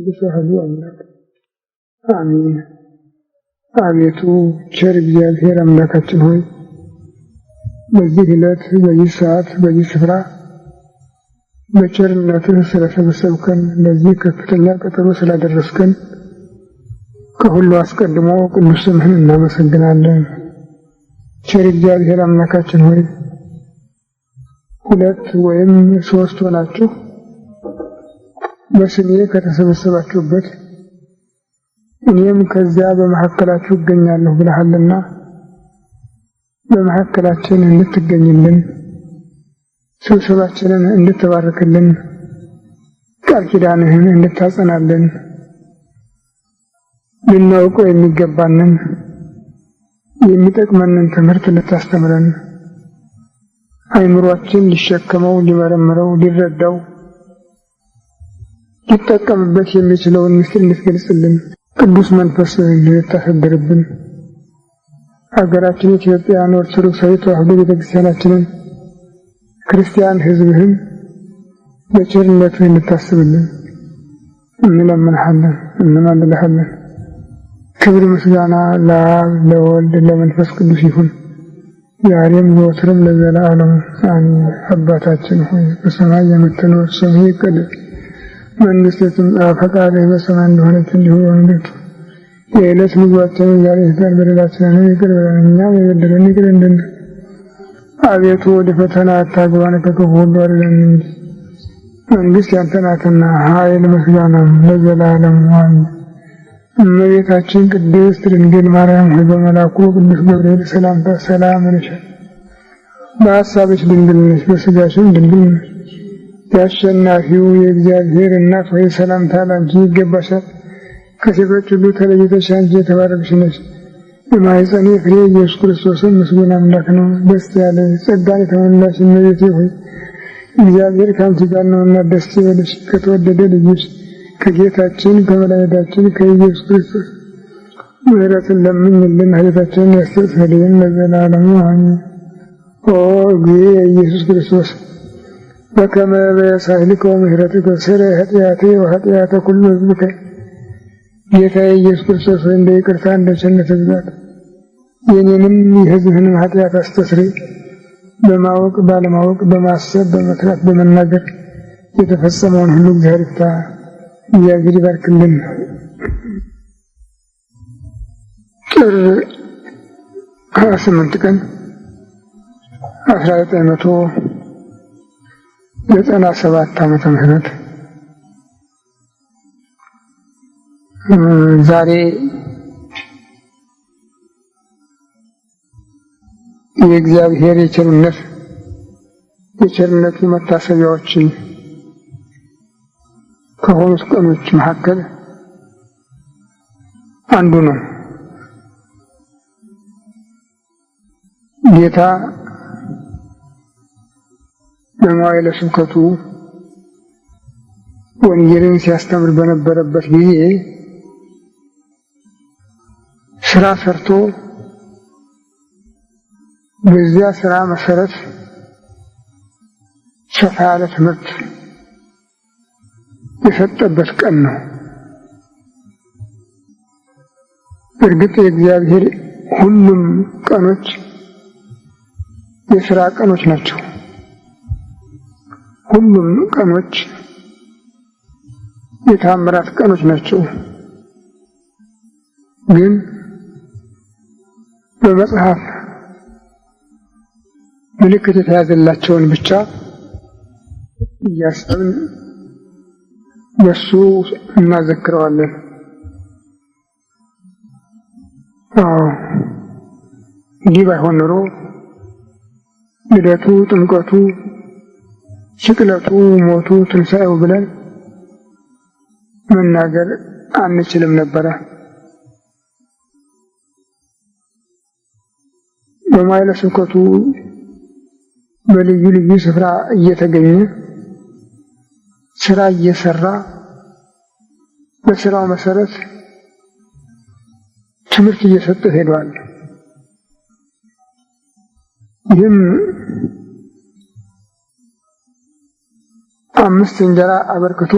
በሳህሉ አምላክ አሜን። አቤቱ ቸር እግዚአብሔር አምላካችን ሆይ በዚህ ዕለት በዚህ ሰዓት በዚህ ስፍራ በቸርነትህ ስለሰበሰብከን ለዚህ ከፍተኛ ቀጠሮ ስላደረስከን ከሁሉ አስቀድሞ ቅዱስ ስምህን እናመሰግናለን። ቸር እግዚአብሔር አምላካችን ሆይ 2 ወይም 3 ሆናችሁ በስሜ ከተሰበሰባችሁበት እኔም ከዚያ በመካከላችሁ እገኛለሁ ብለሃልና በመካከላችን እንድትገኝልን ስብሰባችንን እንድትባርክልን ቃል ኪዳንህን እንድታጸናልን ልናውቀው የሚገባንን የሚጠቅመንን ትምህርት እንድታስተምረን አእምሮአችን ሊሸከመው ሊመረምረው ሊረዳው ሊጠቀምበት የሚችለውን ምስጢር እንድትገልጽልን ቅዱስ መንፈስህን እንድታሳድርብን ሀገራችን ኢትዮጵያን ኦርቶዶክሳዊ ተዋሕዶ ቤተክርስቲያናችንን ክርስቲያን ሕዝብህን በቸርነትህ እንድታስብልን እንለምንሃለን እንማልድሃለን። ክብር ምስጋና ለአብ ለወልድ ለመንፈስ ቅዱስ ይሁን ዛሬም ዘወትርም ለዘላለሙ አሜን። አባታችን ሆይ በሰማይ የምትኖር ስምህ ይቀደስ መንግሥትህ ትምጣ ፈቃድህ በሰማይ እንደሆነች እንዲሁ በምድር የዕለት ምግባችንን ዛሬ ስጠን በደላችንን ይቅር በለን እኛም የበደሉንን ይቅር እንደምንል አቤቱ ወደ ፈተና አታግባን ከክፉ ሁሉ አድነን እንጂ መንግሥት ያንተ ናትና ኃይል ምስጋናም ለዘላለሙ አሜን። እመቤታችን ቅድስት ድንግል ማርያም ሆይ በመልአኩ ቅዱስ ገብርኤል ሰላምታ ሰላም እልሻለሁ። በሐሳብሽ ድንግል ነሽ በሥጋሽም ድንግል ነሽ። የአሸናፊው የእግዚአብሔር እናት ሆይ ሰላምታ ላንቺ ይገባሻል። ከሴቶች ሁሉ ተለይተሽ አንቺ የተባረክሽ ነሽ። የማኅፀንሽ ፍሬ ኢየሱስ ክርስቶስም ምስጉን አምላክ ነው። ደስ ያለሽ ጸጋን የተሞላሽ እመቤቴ ሆይ እግዚአብሔር ከአንቺ ጋር ነውና ደስ ይበልሽ። ከተወደደ ልጅሽ ከጌታችን ከመድኃኒታችን ከኢየሱስ ክርስቶስ ምሕረትን ለምኝልን ኃጢአታችንን ያስተሰርይልን ለዘላለሙ አሜን። ኦ እግዚእ ኢየሱስ ክርስቶስ በከመ በሳህልከ ወምሕረትከ ስረይ ኃጢአቴ ወኃጢአተ ኩሉ ሕዝብከ ጌታዬ ኢየሱስ ክርስቶስ ሆይ እንደ ይቅርታ እንደ ቸርነትህ ብዛት የእኔንም የሕዝብህንም ኃጢአት አስተስርይ። በማወቅ ባለማወቅ በማሰብ በመክራት በመናገር የተፈጸመውን ሁሉ እግዚአብሔር ይፍታ። እግዚአብሔር ይባርክልን። ጥር 28 ቀን 1997 ዓመተ ምህረት ዛሬ የእግዚአብሔር የቸርነቱ መታሰቢያዎችን ከሆኑት ቀኖች መካከል አንዱ ነው። ጌታ በመዋዕለ ስብከቱ ወንጌልን ሲያስተምር በነበረበት ጊዜ ስራ ሰርቶ በዚያ ስራ መሰረት ሰፋ ያለ ትምህርት የሰጠበት ቀን ነው። እርግጥ የእግዚአብሔር ሁሉም ቀኖች የሥራ ቀኖች ናቸው። ሁሉም ቀኖች የታምራት ቀኖች ናቸው። ግን በመጽሐፍ ምልክት የተያዘላቸውን ብቻ እያሰብን በሱ እናዘክረዋለን። ይህ ባይሆን ኖሮ ልደቱ፣ ጥምቀቱ፣ ስቅለቱ፣ ሞቱ፣ ትንሣኤው ብለን መናገር አንችልም ነበረ። በመዋዕለ ስብከቱ በልዩ ልዩ ስፍራ እየተገኘ ስራ እየሰራ በስራው መሰረት ትምህርት እየሰጠ ሄዷል። ይህም 5 እንጀራ አበርክቶ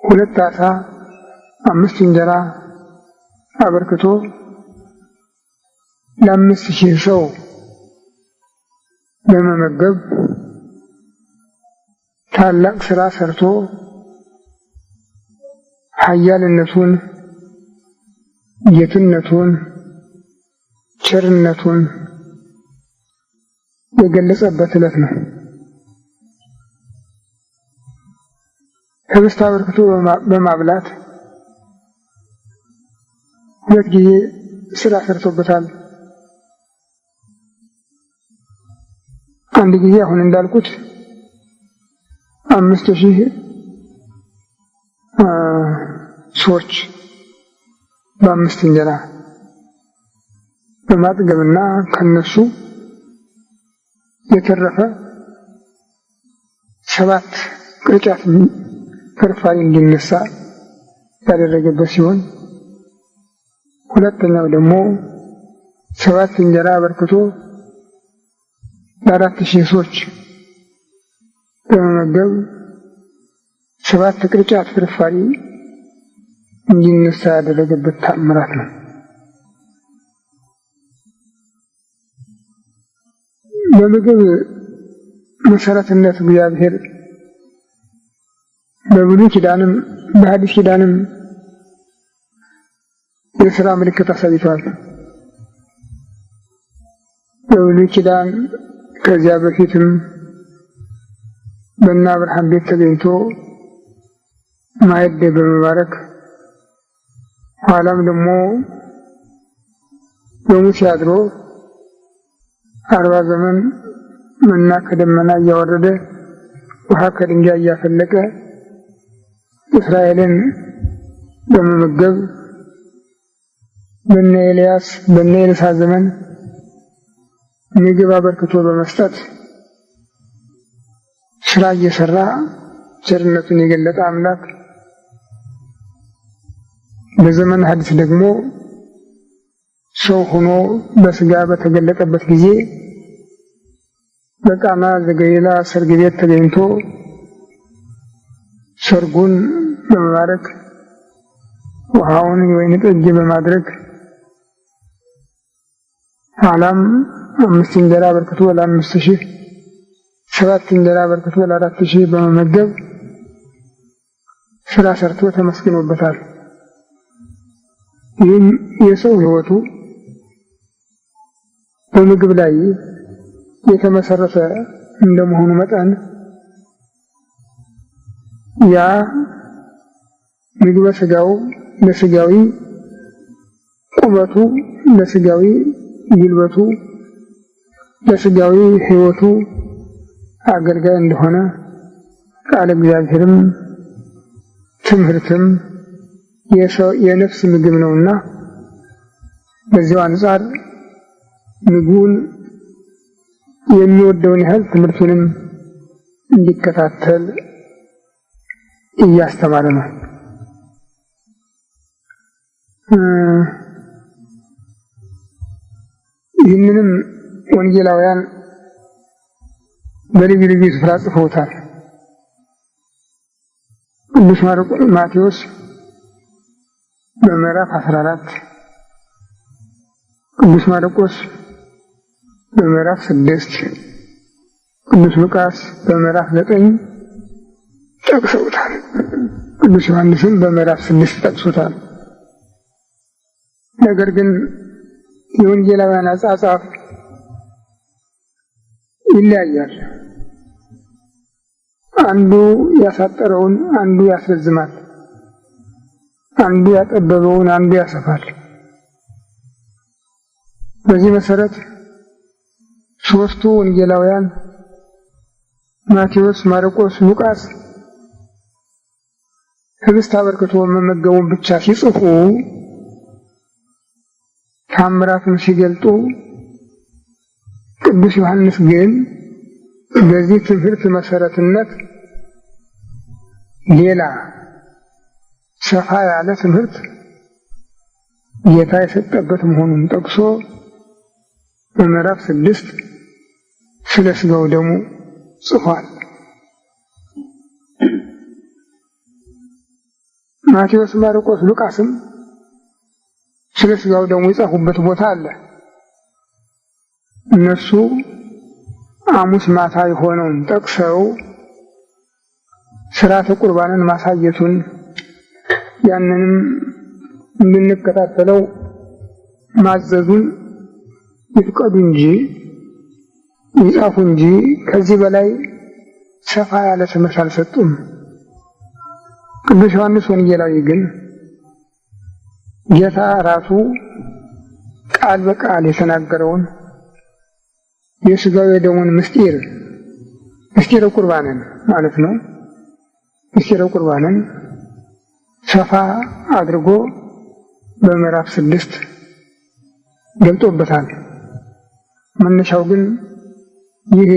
2 ዓሣ 5 እንጀራ አበርክቶ ለ5000 ሰው በመመገብ ታላቅ ሥራ ሰርቶ ኃያልነቱን፣ ጌትነቱን፣ ቸርነቱን የገለጸበት ዕለት ነው። ህብስት አበርክቶ በማብላት 2 ጊዜ ሥራ ሰርቶበታል። አንድ ጊዜ አሁን እንዳልኩት 5000 ሰዎች በ5 እንጀራ በማጥገብና ከነሱ የተረፈ 7 ቅርጫት ፍርፋሪ እንዲነሳ ያደረገበት ሲሆን ሁለተኛው ደግሞ 7 እንጀራ አበርክቶ ለ4000 ሰዎች በመመገብ 7 ቅርጫት ፍርፋሪ እንዲነሳ ያደረገበት ተአምራት ነው። በምግብ መሰረትነት እግዚአብሔር በብሉይ ኪዳንም በሐዲስ ኪዳንም የሥራ ምልክት አሳይቷል። በብሉይ ኪዳን ከዚያ በፊትም በእነ አብርሃም ቤት ተገኝቶ ማዕድ በመባረክ ኋላም ደግሞ በሙሴ አድሮ 40 ዘመን መና ከደመና እያወረደ ውሃ ከድንጋይ እያፈለቀ እስራኤልን በመመገብ በእነ ኤልያስ በእነ ኤልሳ ዘመን ምግብ አበርክቶ በመስጠት ሥራ እየሰራ ቸርነቱን የገለጠ አምላክ በዘመነ ሐዲስ ደግሞ ሰው ሆኖ በሥጋ በተገለጠበት ጊዜ በቃና ዘገሊላ ሰርግ ቤት ተገኝቶ ሰርጉን በመባረክ ውሃውን የወይን ጠጅ በማድረግ ኋላም 5 እንጀራ አበርክቶ ለ5000 7 እንጀራ አበርክቶ ለ4000 በመመገብ ሥራ ሰርቶ ተመስግኖበታል። ይህም የሰው ሕይወቱ በምግብ ላይ የተመሰረተ እንደመሆኑ መጠን ያ ምግበ ሥጋው ለሥጋዊ ቁመቱ፣ ለሥጋዊ ጉልበቱ፣ ለሥጋዊ ሕይወቱ አገልጋይ እንደሆነ ቃለ እግዚአብሔርም ትምህርትም የነፍስ ምግብ ነውና በዚያው አንጻር ምግቡን የሚወደውን ያህል ትምህርቱንም እንዲከታተል እያስተማረ ነው። ይህንንም ወንጌላውያን በልዩ ልዩ ስፍራ ጽፈውታል። ቅዱስ ማቴዎስ በምዕራፍ 14፣ ቅዱስ ማርቆስ በምዕራፍ 6፣ ቅዱስ ሉቃስ በምዕራፍ 9 ጠቅሰውታል። ቅዱስ ዮሐንስም በምዕራፍ 6 ጠቅሶታል። ነገር ግን የወንጌላውያን አጻጻፍ ይለያያል። አንዱ ያሳጠረውን አንዱ ያስረዝማል፣ አንዱ ያጠበበውን አንዱ ያሰፋል። በዚህ መሰረት 3ቱ ወንጌላውያን ማቴዎስ፣ ማርቆስ፣ ሉቃስ ህብስት አበርክቶ መመገቡን ብቻ ሲጽፉ ታምራቱን ሲገልጡ፣ ቅዱስ ዮሐንስ ግን በዚህ ትምህርት መሰረትነት ሌላ ሰፋ ያለ ትምህርት ጌታ የሰጠበት መሆኑን ጠቅሶ በምዕራፍ 6 ስለ ሥጋው ደሙ ጽፏል። ማቴዎስ፣ ማርቆስ፣ ሉቃስም ስለ ሥጋው ደሙ የጻፉበት ቦታ አለ። እነሱ ሐሙስ ማታ የሆነውን ጠቅሰው ሥርዓተ ቁርባንን ማሳየቱን ያንንም እንድንከታተለው ማዘዙን ይፍቀዱ እንጂ ይጻፉ እንጂ ከዚህ በላይ ሰፋ ያለ ትምህርት አልሰጡም። ቅዱስ ዮሐንስ ወንጌላዊ ግን ጌታ ራሱ ቃል በቃል የተናገረውን የሥጋው የደሙን ምስጢረ ቁርባንን ማለት ነው። ምስጢረ ቁርባንን ሰፋ አድርጎ በምዕራፍ 6 ገልጦበታል። መነሻው ግን ይህ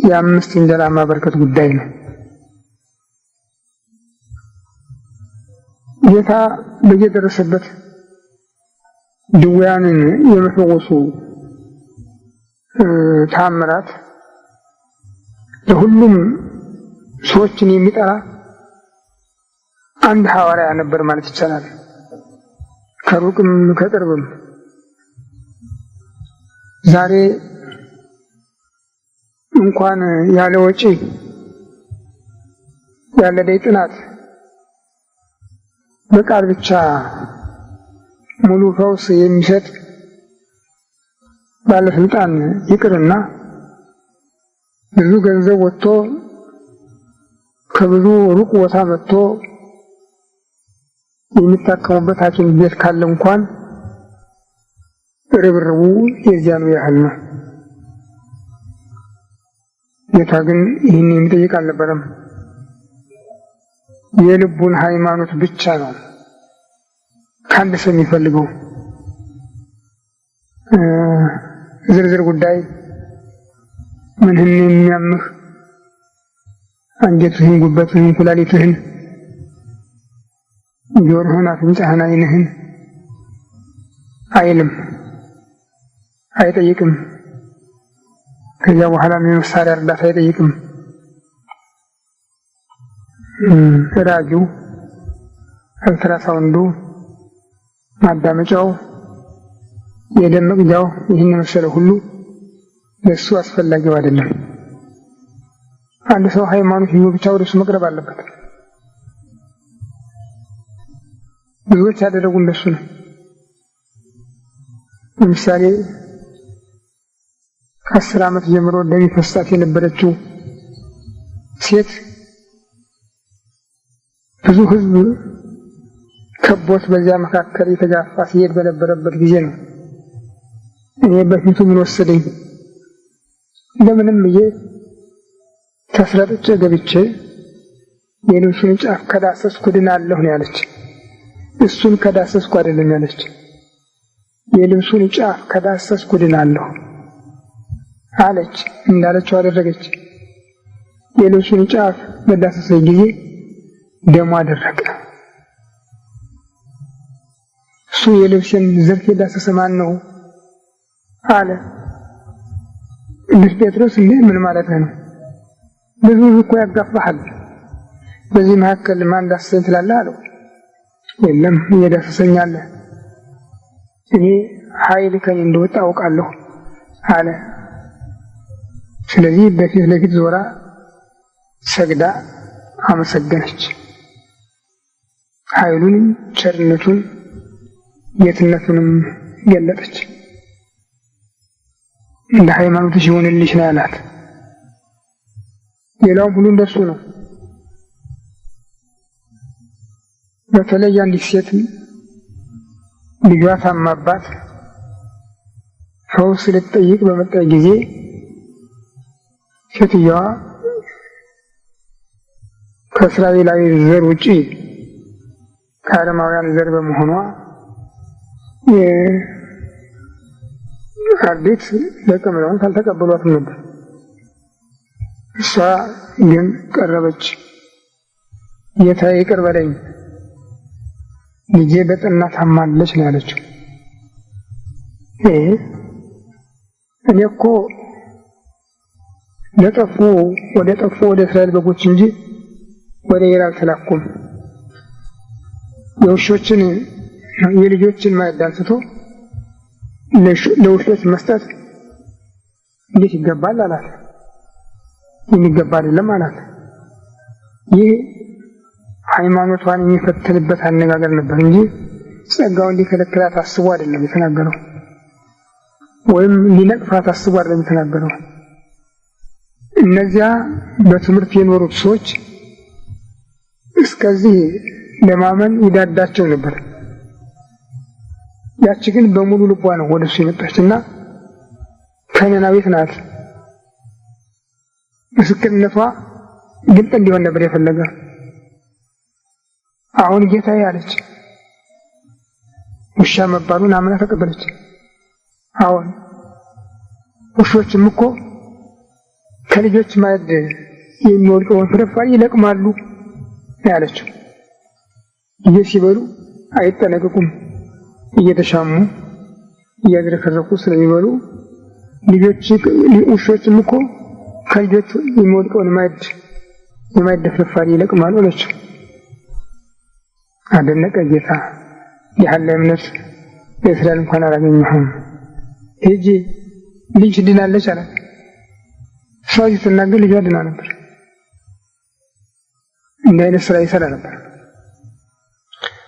የአምስት እንጀራ ማበርከት ጉዳይ ነው። ጌታ በየደረሰበት ድውያንን የመፈወሱ ተአምራት ለሁሉም ሰዎችን የሚጠራ አንድ ሐዋርያ ነበር ማለት ይቻላል። ከሩቅም ከቅርብም ዛሬ እንኳን ያለ ወጪ ያለ ደይ ጥናት በቃል ብቻ ሙሉ ፈውስ የሚሰጥ ባለስልጣን ይቅርና ብዙ ገንዘብ ወጥቶ ከብዙ ሩቅ ቦታ መጥቶ የሚታከሙበት ሐኪም ቤት ካለ እንኳን ርብርቡ የዚያኑ ያህል ነው። ጌታ ግን ይህን የሚጠይቅ አልነበረም። የልቡን ሃይማኖት ብቻ ነው ከአንድ ሰው የሚፈልገው። ዝርዝር ጉዳይ ምንህን የሚያምህ አንጀትህን፣ ጉበትህን፣ ኩላሊትህን፣ ጆሮህን፣ አፍንጫህን፣ ዓይንህን አይልም፣ አይጠይቅም። ከዚያ በኋላ የመሳሪያ እርዳታ አይጠይቅም። ራጁ፣ አልትራሳውንዱ፣ ማዳመጫው፣ የደም መቅጃው ይህን የመሰለ ሁሉ ለእሱ አስፈላጊው አይደለም። አንድ ሰው ሃይማኖት ይዞ ብቻ ወደ እሱ መቅረብ አለበት። ብዙዎች ያደረጉ እንደሱ ነው። ለምሳሌ ከ10 ዓመት ጀምሮ ደም ይፈሳት የነበረችው ሴት ብዙ ሕዝብ ከቦት በዚያ መካከል የተጋፋ ሲሄድ በነበረበት ጊዜ ነው እኔ በፊቱ ምን ወሰደኝ እንደምንም ብዬ ተስረጥጬ ገብቼ የልብሱን ጫፍ ከዳሰስኩ ድናለሁ ነው ያለች። እሱን ከዳሰስኩ አይደለም ያለች፣ የልብሱን ጫፍ ከዳሰስኩ ድናለሁ አለች። እንዳለችው አደረገች። የልብሱን ጫፍ በዳሰሰች ጊዜ ደሟ ደረቀ። እሱ የልብስን ዘርፍ የዳሰሰ ማን ነው አለ። ቅዱስ ጴጥሮስ እንዴ ምን ማለት ነው? ብዙ እኮ ያጋፋሃል፣ በዚህ መካከል ማን ዳሰሰኝ ትላለህ አለው። የለም እየዳሰሰኝ አለ፣ እኔ ኃይል ከኔ እንደወጣ አውቃለሁ አለ። ስለዚህ በፊት ለፊት ዞራ ሰግዳ አመሰገነች። ኃይሉንም ቸርነቱን ጌትነቱንም ገለጠች። እንደ ሃይማኖትሽ ይሆንልሽ ነው ያላት። ሌላው ሁሉ እንደሱ ነው። በተለይ አንዲት ሴት ልጇ ታማባት ፈውስ ልትጠይቅ በመጣች ጊዜ ሴትየዋ ከእስራኤላዊ ዘር ውጪ ከአረማውያን ዘር በመሆኗ የአርዲት ደቀ መዛሙርት አልተቀበሏትም ነበር። እሷ ግን ቀረበች። ጌታዬ ይቅር በለኝ፣ ልጄ በጠና ታማለች ነው ያለችው። እኔ እኮ ወደ ጠፉ ወደ እስራኤል በጎች እንጂ ወደ ሌላ አልተላኩም። የውሾችን የልጆችን ማዕድ አንስቶ ለውሾች መስጠት እንዴት ይገባል አላት። የሚገባ አይደለም አላት። ይህ ሃይማኖቷን የሚፈትንበት አነጋገር ነበር እንጂ ጸጋውን ሊከለክላት አስቦ አይደለም የተናገረው፣ ወይም ሊነቅፋት አስቦ አይደለም የተናገረው። እነዚያ በትምህርት የኖሩት ሰዎች እስከዚህ ለማመን ይዳዳቸው ነበር። ያቺ ግን በሙሉ ልቧ ነው ወደሱ የመጣችና ከነናዊት ናት። ምስክርነቷ ግልጥ እንዲሆን ነበር የፈለገ። አሁን ጌታዬ አለች። ውሻ መባሉን አምና ተቀበለች። አሁን ውሾችም እኮ ከልጆች ማዕድ የሚወድቀውን ፍርፋሪ ይለቅማሉ ያለችው። ልጆች ሲበሉ አይጠነቀቁም፣ እየተሻሙ እያዝረከረኩ ስለሚበሉ ውሾችም እኮ ከልጆች የሚወድቀውን የማዕድ ፍርፋሪ ይለቅማሉ አለችው። አደነቀ ጌታ። ያለ እምነት በእስራኤል እንኳን አላገኘሁም። ሂጂ ልጅ ድናለች አለ። እሷ ስትናገር ልጇ ድና ነበር። እንዲህ አይነት ስራ ይሰራ ነበር።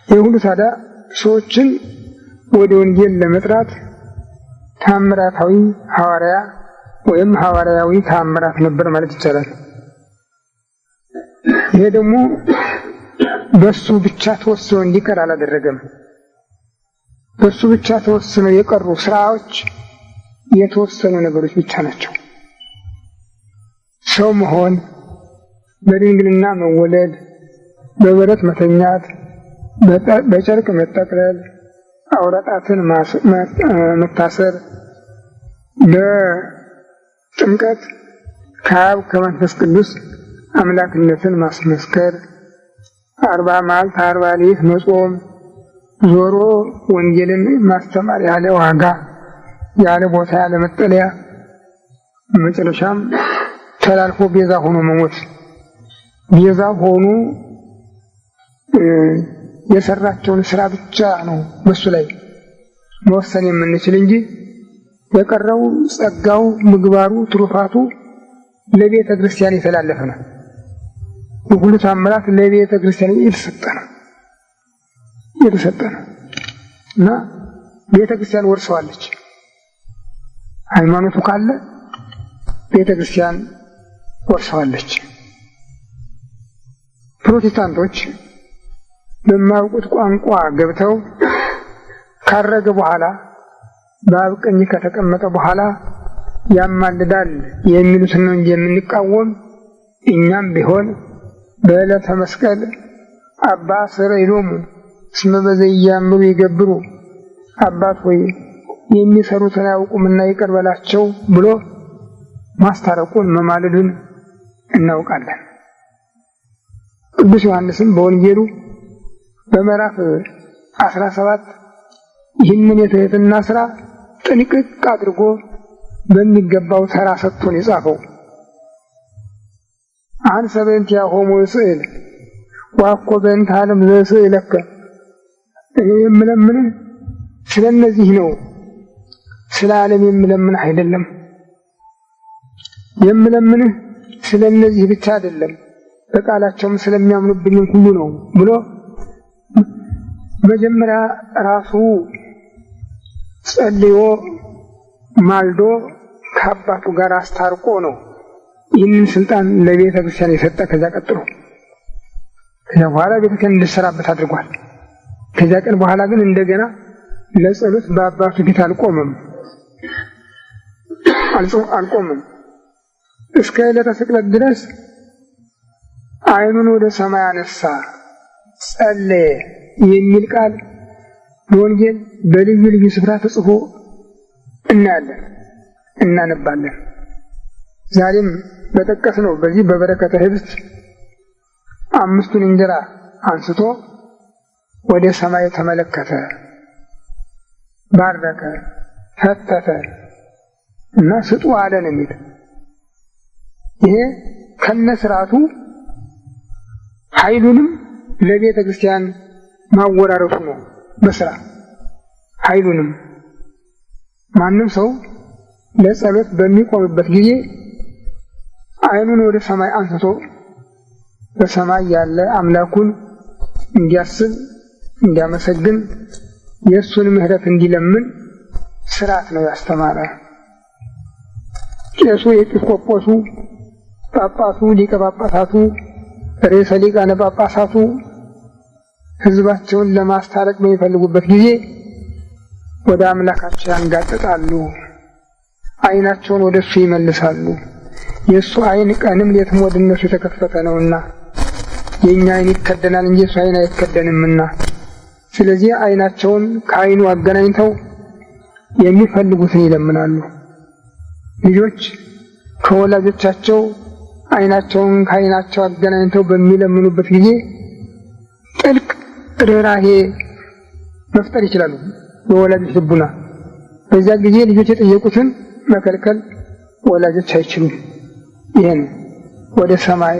ይህ ሁሉ ታዲያ ሰዎችን ወደ ወንጌል ለመጥራት ታምራታዊ ሐዋርያ ወይም ሐዋርያዊ ታምራት ነበር ማለት ይቻላል። ይሄ ደግሞ በሱ ብቻ ተወስኖ እንዲቀር አላደረገም። በሱ ብቻ ተወስነው የቀሩ ስራዎች የተወሰኑ ነገሮች ብቻ ናቸው። ሰው መሆን፣ በድንግልና መወለድ፣ በበረት መተኛት፣ በጨርቅ መጠቅለል፣ አውራጣትን መታሰር፣ በጥምቀት ከአብ ከመንፈስ ቅዱስ አምላክነትን ማስመስከር፣ 40 መዓልት 40 ሌሊት መጾም፣ ዞሮ ወንጌልን ማስተማር ያለ ዋጋ፣ ያለ ቦታ፣ ያለ መጠለያ፣ መጨረሻም ተላልፎ ቤዛ ሆኖ መሞት። ቤዛ ሆኖ የሰራቸውን ስራ ብቻ ነው በሱ ላይ መወሰን የምንችል እንጂ የቀረው ጸጋው፣ ምግባሩ፣ ትሩፋቱ ለቤተ ክርስቲያን የተላለፈ ነው። ሁሉ ታምራት ለቤተ ክርስቲያን የተሰጠ ነው እና ቤተ ክርስቲያን ወርሰዋለች። ሃይማኖቱ ካለ ቤተ ክርስቲያን ወርሰዋለች። ፕሮቴስታንቶች በማያውቁት ቋንቋ ገብተው ካረገ በኋላ በአብ ቀኝ ከተቀመጠ በኋላ ያማልዳል የሚሉትን ነው እንጂ የምንቃወም፣ እኛም ቢሆን በዕለተ መስቀል አባ ሰረይሎሙ እስመ በዘያምሩ ይገብሩ፣ አባት ሆይ የሚሰሩትን አያውቁምና ይቅር በላቸው ብሎ ማስታረቁን መማለዱን እናውቃለን። ቅዱስ ዮሐንስም በወንጌሉ በምዕራፍ 17 ይህንን የትህትና ስራ ጥንቅቅ አድርጎ በሚገባው ተራ ሰጥቶን የጻፈው አንሰ በእንቲአሆሙ ስዕል ዋኮ በእንተ ዓለም ዘስዕለከ፣ እኔ የምለምንህ ስለነዚህ ነው፣ ስለ ዓለም የምለምንህ አይደለም። የምለምንህ ስለነዚህ ብቻ አይደለም፣ በቃላቸውም ስለሚያምኑብኝ ሁሉ ነው ብሎ መጀመሪያ ራሱ ጸልዮ ማልዶ ከአባቱ ጋር አስታርቆ ነው ይህንን ስልጣን ለቤተ ክርስቲያን የሰጠ። ከዚያ ቀጥሎ ከዚያ በኋላ ቤተ ክርስቲያን እንድትሰራበት አድርጓል። ከዚያ ቀን በኋላ ግን እንደገና ለጸሎት በአባቱ ፊት አልቆመም። እስከ ዕለተ ስቅለት ድረስ ዓይኑን ወደ ሰማይ አነሳ፣ ጸለየ የሚል ቃል በወንጌል በልዩ ልዩ ስፍራ ተጽፎ እናያለን፣ እናነባለን። ዛሬም በጠቀስነው በዚህ በበረከተ ኅብስት 5ቱን እንጀራ አንስቶ ወደ ሰማይ ተመለከተ፣ ባረከ፣ ፈተተ እና ስጡ አለን የሚል ይሄ ከነስርዓቱ ኃይሉንም ለቤተ ክርስቲያን ማወራረሱ ነው በስራ ኃይሉንም። ማንም ሰው ለጸሎት በሚቆምበት ጊዜ አይኑን ወደ ሰማይ አንስቶ በሰማይ ያለ አምላኩን እንዲያስብ እንዲያመሰግን የእሱን ምሕረት እንዲለምን ስርዓት ነው ያስተማረ። ቄሱ፣ ኤጲስቆጶሱ፣ ጳጳሱ፣ ሊቀ ጳጳሳቱ፣ ርዕሰ ሊቃነ ጳጳሳቱ ሕዝባቸውን ለማስታረቅ በሚፈልጉበት ጊዜ ወደ አምላካቸው ያንጋጥጣሉ። አይናቸውን ወደ እሱ ይመልሳሉ። የእሱ አይን ቀንም ሌትም ወደ እነሱ የተከፈተ ነውና የእኛ አይን ይከደናል እንጂ የእሱ አይን አይከደንምና። ስለዚህ አይናቸውን ከአይኑ አገናኝተው የሚፈልጉትን ይለምናሉ። ልጆች ከወላጆቻቸው አይናቸውን ከአይናቸው አገናኝተው በሚለምኑበት ጊዜ ጥልቅ ርኅራኄ መፍጠር ይችላሉ በወላጆች ልቡና። በዚያ ጊዜ ልጆች የጠየቁትን መከልከል ወላጆች አይችሉም። ይህን ወደ ሰማይ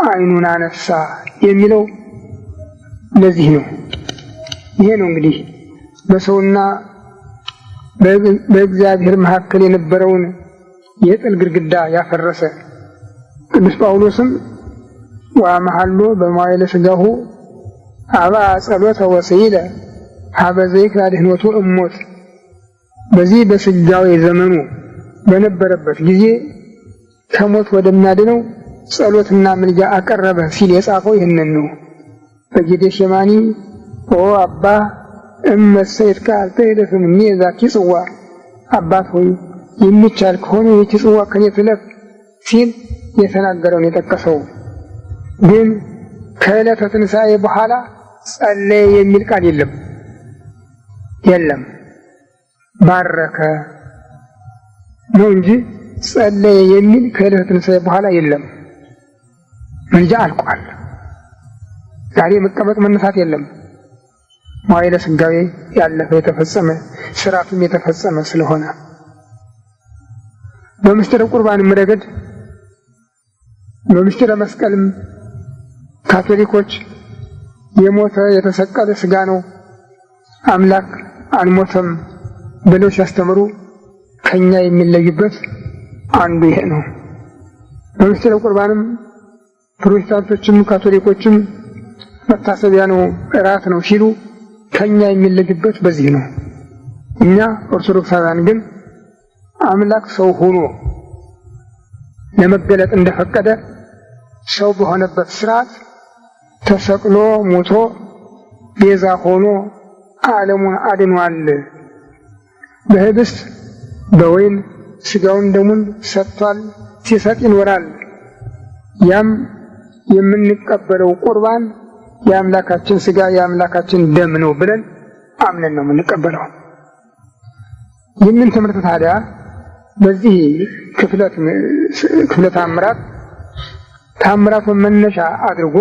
አይኑን አነሳ የሚለው ለዚህ ነው። ይሄ ነው እንግዲህ በሰውና በእግዚአብሔር መካከል የነበረውን የጥል ግድግዳ ያፈረሰ። ቅዱስ ጳውሎስም ወአመሐሎ በመዋዕለ ሥጋሁ አባ ጸሎተ ወስኢለ ሀበ ዘይክል አድኅኖቱ እሞት፣ በዚህ በሥጋዌ ዘመኑ በነበረበት ጊዜ ከሞት ወደሚያድነው ጸሎትና ምልጃ አቀረበ ሲል የጻፈው ይህንን ነው። በጌቴሴማኒ ኦ አባ እመሰ ይትከሀል ትኅለፍ እምኔ ዛቲ ጽዋ፣ አባት ሆይ የሚቻል ከሆነ ይህች ጽዋ ከኔ ትለፍ ሲል የተናገረውን የጠቀሰው። ግን ከዕለተ ትንሣኤ በኋላ ጸለየ የሚል ቃል የለም። ባረከ ነው እንጂ ጸለየ የሚል ከዕለተ ትንሣኤ በኋላ የለም። ምልጃ አልቋል። ዛሬ መቀመጥ መነሳት የለም። መዋዕለ ሥጋዌ ያለፈ የተፈጸመ ስርዓቱም የተፈጸመ ስለሆነ በምስጢረ ቁርባንም ረገድ በምስጢረ መስቀልም ካቶሊኮች የሞተ የተሰቀለ ሥጋ ነው አምላክ አልሞተም ብለው ሲያስተምሩ ከኛ የሚለዩበት አንዱ ይሄ ነው። በምስጢረ ቁርባንም ፕሮቴስታንቶችም ካቶሊኮችም መታሰቢያ ነው እራት ነው ሲሉ ከኛ የሚለዩበት በዚህ ነው። እኛ ኦርቶዶክሳውያን ግን አምላክ ሰው ሆኖ ለመገለጥ እንደፈቀደ ሰው በሆነበት ስርዓት ተሰቅሎ ሞቶ ቤዛ ሆኖ ዓለሙን አድኗል። በህብስት በወይን ሥጋውን ደሙን ሰጥቷል፣ ሲሰጥ ይኖራል። ያም የምንቀበለው ቁርባን የአምላካችን ሥጋ የአምላካችን ደም ነው ብለን አምነን ነው የምንቀበለው። ይህንን ትምህርት ታዲያ በዚህ ክፍለ ታምራቱን መነሻ አድርጎ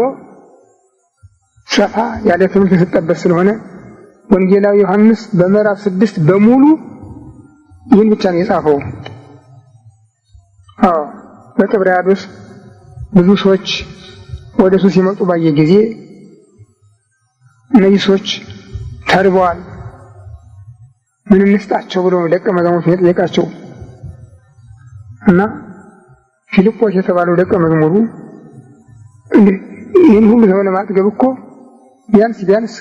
ሰፋ ያለ ትምህርት የሰጠበት ስለሆነ ወንጌላዊ ዮሐንስ በምዕራፍ 6 በሙሉ ይህን ብቻ ነው የጻፈው። በጥብርያዶስ ብዙ ሰዎች ወደ እሱ ሲመጡ ባየ ጊዜ እነዚህ ሰዎች ተርበዋል፣ ምን እንስጣቸው ብሎ ደቀ መዛሙርቱ የጠየቃቸው እና ፊልጶስ የተባለው ደቀ መዝሙሩ ይህን ሁሉ ሰው ለማጥገብ እኮ ቢያንስ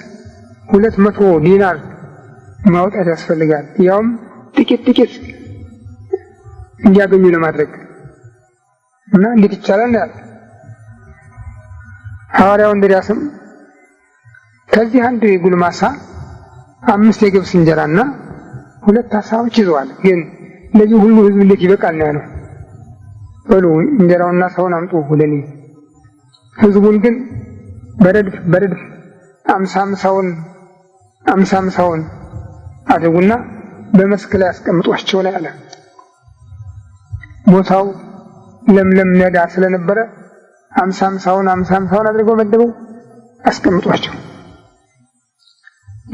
200 ዲናር ማውጣት ያስፈልጋል፣ ያውም ጥቂት እንዲያገኙ ለማድረግ እና እንዴት ይቻላል ያለ። ሐዋርያው እንድርያስም ከዚህ አንድ ጉልማሳ 5 የገብስ እንጀራና 2 ዓሣዎች ይዘዋል፣ ግን ለዚህ ሁሉ ሕዝብ እንዴት ይበቃል ነው ያለው። በሉ እንጀራውና ዓሣውን አምጡ ለኔ። ሕዝቡን ግን በረድፍ 50 አድርጉና በመስክ ላይ አስቀምጧቸው ላይ አለ። ቦታው ለምለም ሜዳ ስለነበረ 50 አድርገው መደበው አስቀምጧቸው።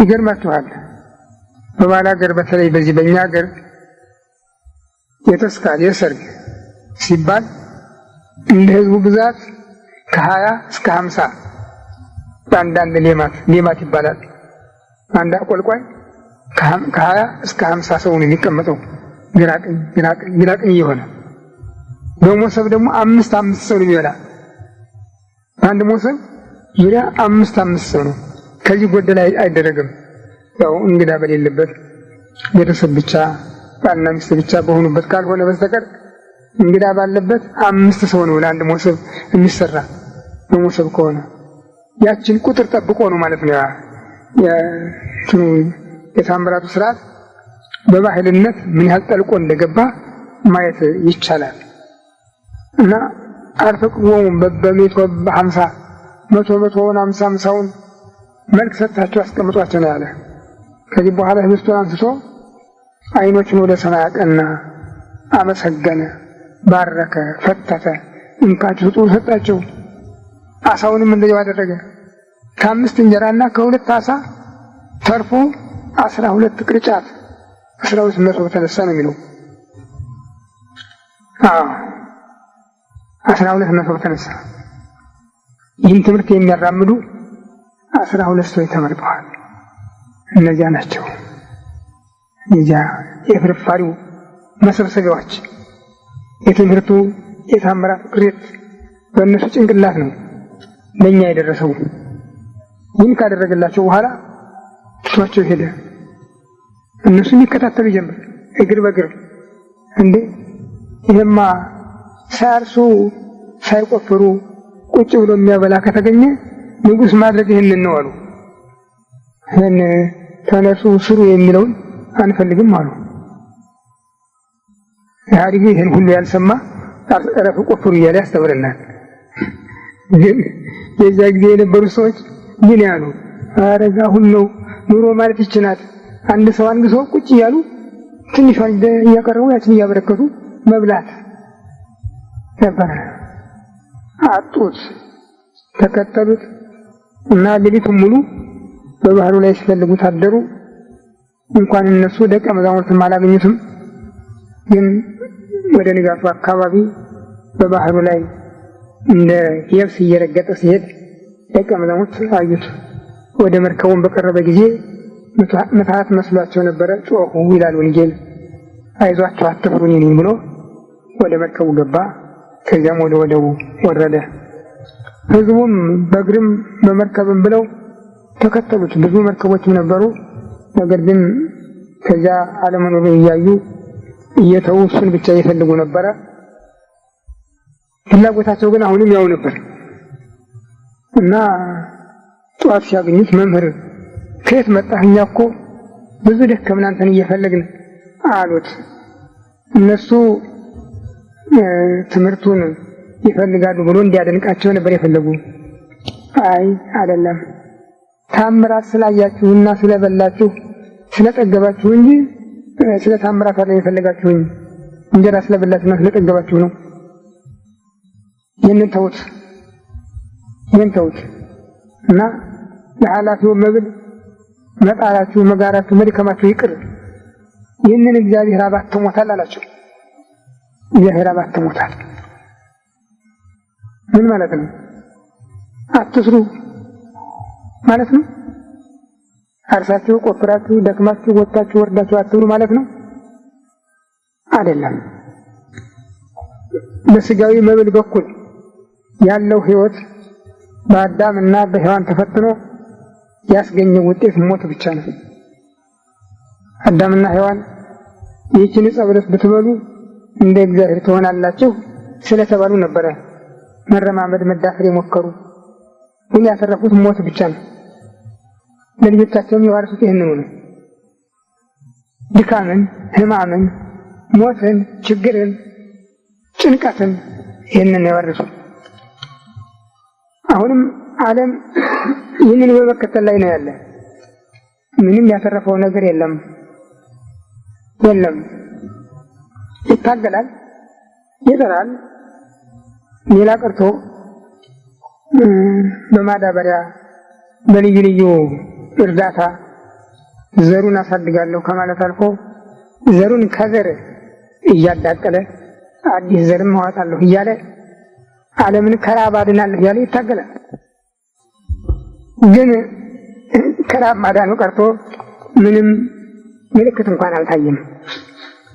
ይገርማችኋል፣ በባል ሀገር በተለይ በዚህ በእኛ ሀገር የተስካር የሰርግ ሲባል እንደ ህዝቡ ብዛት ከ20 እስከ 50 በአንዳንድ ሌማት ይባላል። አንድ አቆልቋይ ከ20 እስከ 50 ሰው ነው የሚቀመጠው ግራቅኝ እየሆነ። በሞሰብ ደግሞ 5 ሰው ነው የሚበላ። አንድ ሞሰብ ዙሪያ 5 ሰው ነው። ከዚህ ጎደል አይደረግም። ያው እንግዳ በሌለበት ቤተሰብ ብቻ ባልና ሚስት ብቻ በሆኑበት ካልሆነ በስተቀር እንግዳ ባለበት 5 ሰው ነው ለአንድ ሞሰብ የሚሰራ። በሞሰብ ከሆነ ያችን ቁጥር ጠብቆ ነው ማለት ነው። የታምራቱ ስርዓት በባህልነት ምን ያህል ጠልቆ እንደገባ ማየት ይቻላል። እና አልፈቅዶም በመቶ በ50 መቶውን 50ውን መልክ ሰጥታቸው አስቀምጧቸው ነው ያለ። ከዚህ በኋላ ህብስቱን አንስቶ አይኖቹን ወደ ሰማይ አቀና፣ አመሰገነ፣ ባረከ፣ ፈተተ፣ እንካችሁ ስጡ ሰጣቸው። አሳውንም እንደዚያው አደረገ። ከ5 እንጀራና ከ2 አሳ ተርፎ 12 ቅርጫት 12 መሶብ ተነሳ ነው የሚለው። 12 መሶብ ተነሳ። ይህን ትምህርት የሚያራምዱ 12 ሰዎች ተመርጠዋል። እነዚያ ናቸው እዚያ የፍርፋሪው መሰብሰቢያዎች። የትምህርቱ የታምራቱ ቅሬት በእነሱ ጭንቅላት ነው ለእኛ የደረሰው። ይህን ካደረገላቸው በኋላ ትቷቸው ሄደ። እነሱ የሚከታተሉ ጀመር እግር በእግር። እንዴ ይሄማ ሳያርሱ ሳይቆፍሩ ቁጭ ብሎ የሚያበላ ከተገኘ ንጉሥ ማድረግ ይህንን ነው አሉ። ይህን ተነሱ ስሩ የሚለውን አንፈልግም አሉ። ኢህአዴግ ይህን ሁሉ ያልሰማ እረፉ ቆፍሩ እያለ ያስተምረናል። ግን የዚያ ጊዜ የነበሩ ሰዎች ምን ያሉ አረጋ ሁሉ ኑሮ ማለት ይችላል። አንድ ሰው አንግሶ ቁጭ እያሉ ትንሿን እያቀረቡ ያችን እያበረከቱ መብላት ነበር። አጡት፣ ተከተሉት እና ሌሊቱን ሙሉ በባህሩ ላይ ሲፈልጉት አደሩ። እንኳን እነሱ ደቀ መዛሙርትም አላገኙትም። ግን ወደ ንጋቱ አካባቢ በባህሩ ላይ እንደ የብስ እየረገጠ ሲሄድ ደቀ መዛሙርት አዩት። ወደ መርከቡን በቀረበ ጊዜ ምትሃት መስሏቸው ነበረ። ጮኹ ይላል ወንጌል። አይዟቸው አትፍሩ እኔ ነኝ ብሎ ወደ መርከቡ ገባ። ከዚያም ወደ ወደቡ ወረደ። ህዝቡም በእግርም በመርከብም ብለው ተከተሉት። ብዙ መርከቦችም ነበሩ። ነገር ግን ከዚያ አለመኖሩን እያዩ እየተዉ እሱን ብቻ እየፈልጉ ነበረ። ፍላጎታቸው ግን አሁንም ያው ነበር እና ጠዋት ሲያገኙት መምህር ከየት መጣህ? እኛ እኮ ብዙ ደከምን አንተን እየፈለግን አሉት። እነሱ ትምህርቱን ይፈልጋሉ ብሎ እንዲያደንቃቸው ነበር የፈለጉ። አይ አይደለም፣ ታምራት ስላያችሁና ስለበላችሁ ስለጠገባችሁ እንጂ ስለ ታምራት አይደለም የፈለጋችሁኝ፣ እንጀራ ስለበላችሁና ስለጠገባችሁ ነው። ይህን ተውት እና ለኃላፊው መብል መጣላችሁ፣ መጋራችሁ፣ መድከማችሁ ይቅር። ይህንን እግዚአብሔር አባትሞታል አላቸው። እግዚአብሔር አባትሞታል ምን ማለት ነው? አትስሩ ማለት ነው። አርሳችሁ፣ ቆፍራችሁ፣ ደክማችሁ፣ ወጣችሁ፣ ወርዳችሁ አትብሉ ማለት ነው አይደለም። በስጋዊ መብል በኩል ያለው ህይወት በአዳም እና በሔዋን ተፈትኖ ያስገኘው ውጤት ሞት ብቻ ነው። አዳምና ሔዋን ይህችን ዕፀ በለስ ብትበሉ እንደ እግዚአብሔር ትሆናላችሁ ስለተባሉ ነበረ መረማመድ መዳፈር የሞከሩ። ግን ያተረፉት ሞት ብቻ ነው። ለልጆቻቸውም የዋረሱት ይህንኑ ነው። ድካምን፣ ህማምን፣ ሞትን፣ ችግርን፣ ጭንቀትን ይህንን የዋረሱ። አሁንም ዓለም ይህንን በመከተል ላይ ነው ያለ። ምንም ያተረፈው ነገር የለም። ይታገላል፣ ይጠራል። ሌላ ቀርቶ በማዳበሪያ በልዩ ልዩ እርዳታ ዘሩን አሳድጋለሁ ከማለት አልፎ ዘሩን ከዘር እያዳቀለ አዲስ ዘርም ማዋጣለሁ እያለ ዓለምን ከራብ አድናለሁ እያለ ይታገላል። ግን ከራብ ማዳኑ ቀርቶ ምንም ምልክት እንኳን አልታየም።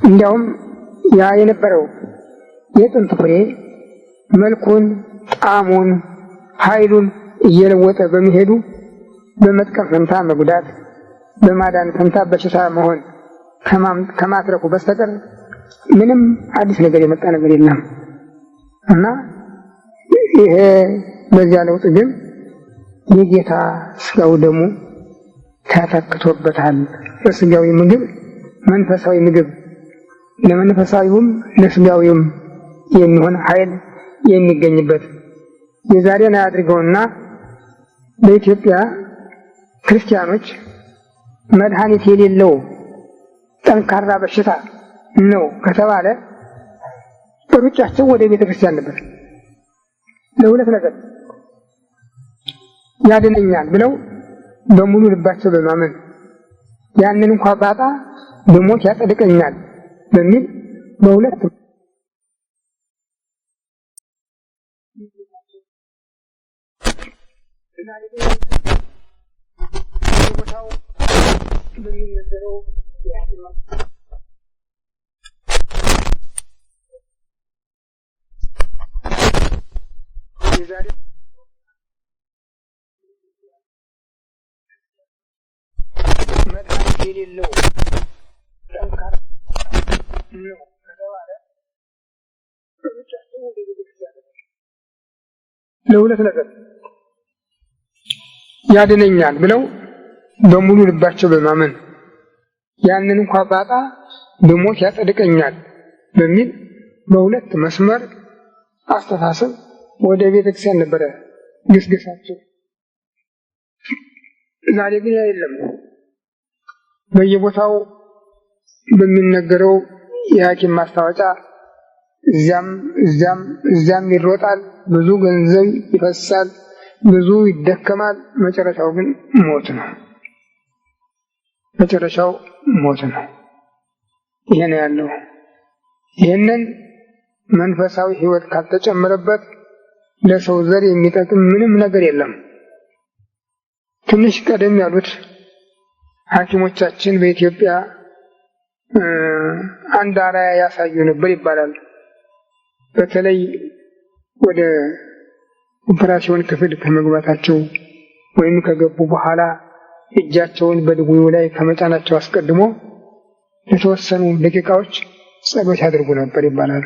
እንዲያውም ያ የነበረው የጥንት ፍሬ መልኩን፣ ጣዕሙን፣ ኃይሉን እየለወጠ በመሄዱ በመጥቀም ፈንታ መጉዳት፣ በማዳን ፈንታ በሽታ መሆን ከማትረፉ በስተቀር ምንም አዲስ ነገር የመጣ ነገር የለም እና ይሄ በዚያ ለውጥ ግን የጌታ ስጋው ደሙ ተተክቶበታል። በስጋዊ ምግብ መንፈሳዊ ምግብ፣ ለመንፈሳዊውም ለስጋዊውም የሚሆን ኃይል የሚገኝበት የዛሬን አያድርገውና በኢትዮጵያ ክርስቲያኖች መድኃኒት የሌለው ጠንካራ በሽታ ነው ከተባለ ሩጫቸው ወደ ቤተ ክርስቲያን ነበር። ለሁለት ነገር ያድነኛል ብለው በሙሉ ልባቸው በማመን ያንን እንኳን ባጣ በሞት ያጸድቀኛል በሚል በሁለት ቦታው በሚነገረው የዛሬ መድኃኒት የሌለው ጠንካራ ነው ከተባለ ለሁለት ነገር ያድነኛል ብለው በሙሉ ልባቸው በማመን ያንን እንኳን ባጣ በሞት ያጸድቀኛል በሚል በሁለት መስመር አስተሳሰብ ወደ ቤተክርስቲያን ነበረ ግስግሳቸው። ዛሬ ግን የለም። በየቦታው በሚነገረው የሐኪም ማስታወቂያ እዚያም ይሮጣል፣ ብዙ ገንዘብ ይፈሳል፣ ብዙ ይደከማል። መጨረሻው ግን ሞት ነው። መጨረሻው ሞት ነው። ይሄ ነው ያለው። ይህንን መንፈሳዊ ሕይወት ካልተጨመረበት ለሰው ዘር የሚጠቅም ምንም ነገር የለም። ትንሽ ቀደም ያሉት ሐኪሞቻችን በኢትዮጵያ አንድ አርአያ ያሳዩ ነበር ይባላል። በተለይ ወደ ኦፕራሲዮን ክፍል ከመግባታቸው ወይም ከገቡ በኋላ እጃቸውን በድውዩ ላይ ከመጫናቸው አስቀድሞ ለተወሰኑ ደቂቃዎች ጸሎት ያደርጉ ነበር ይባላል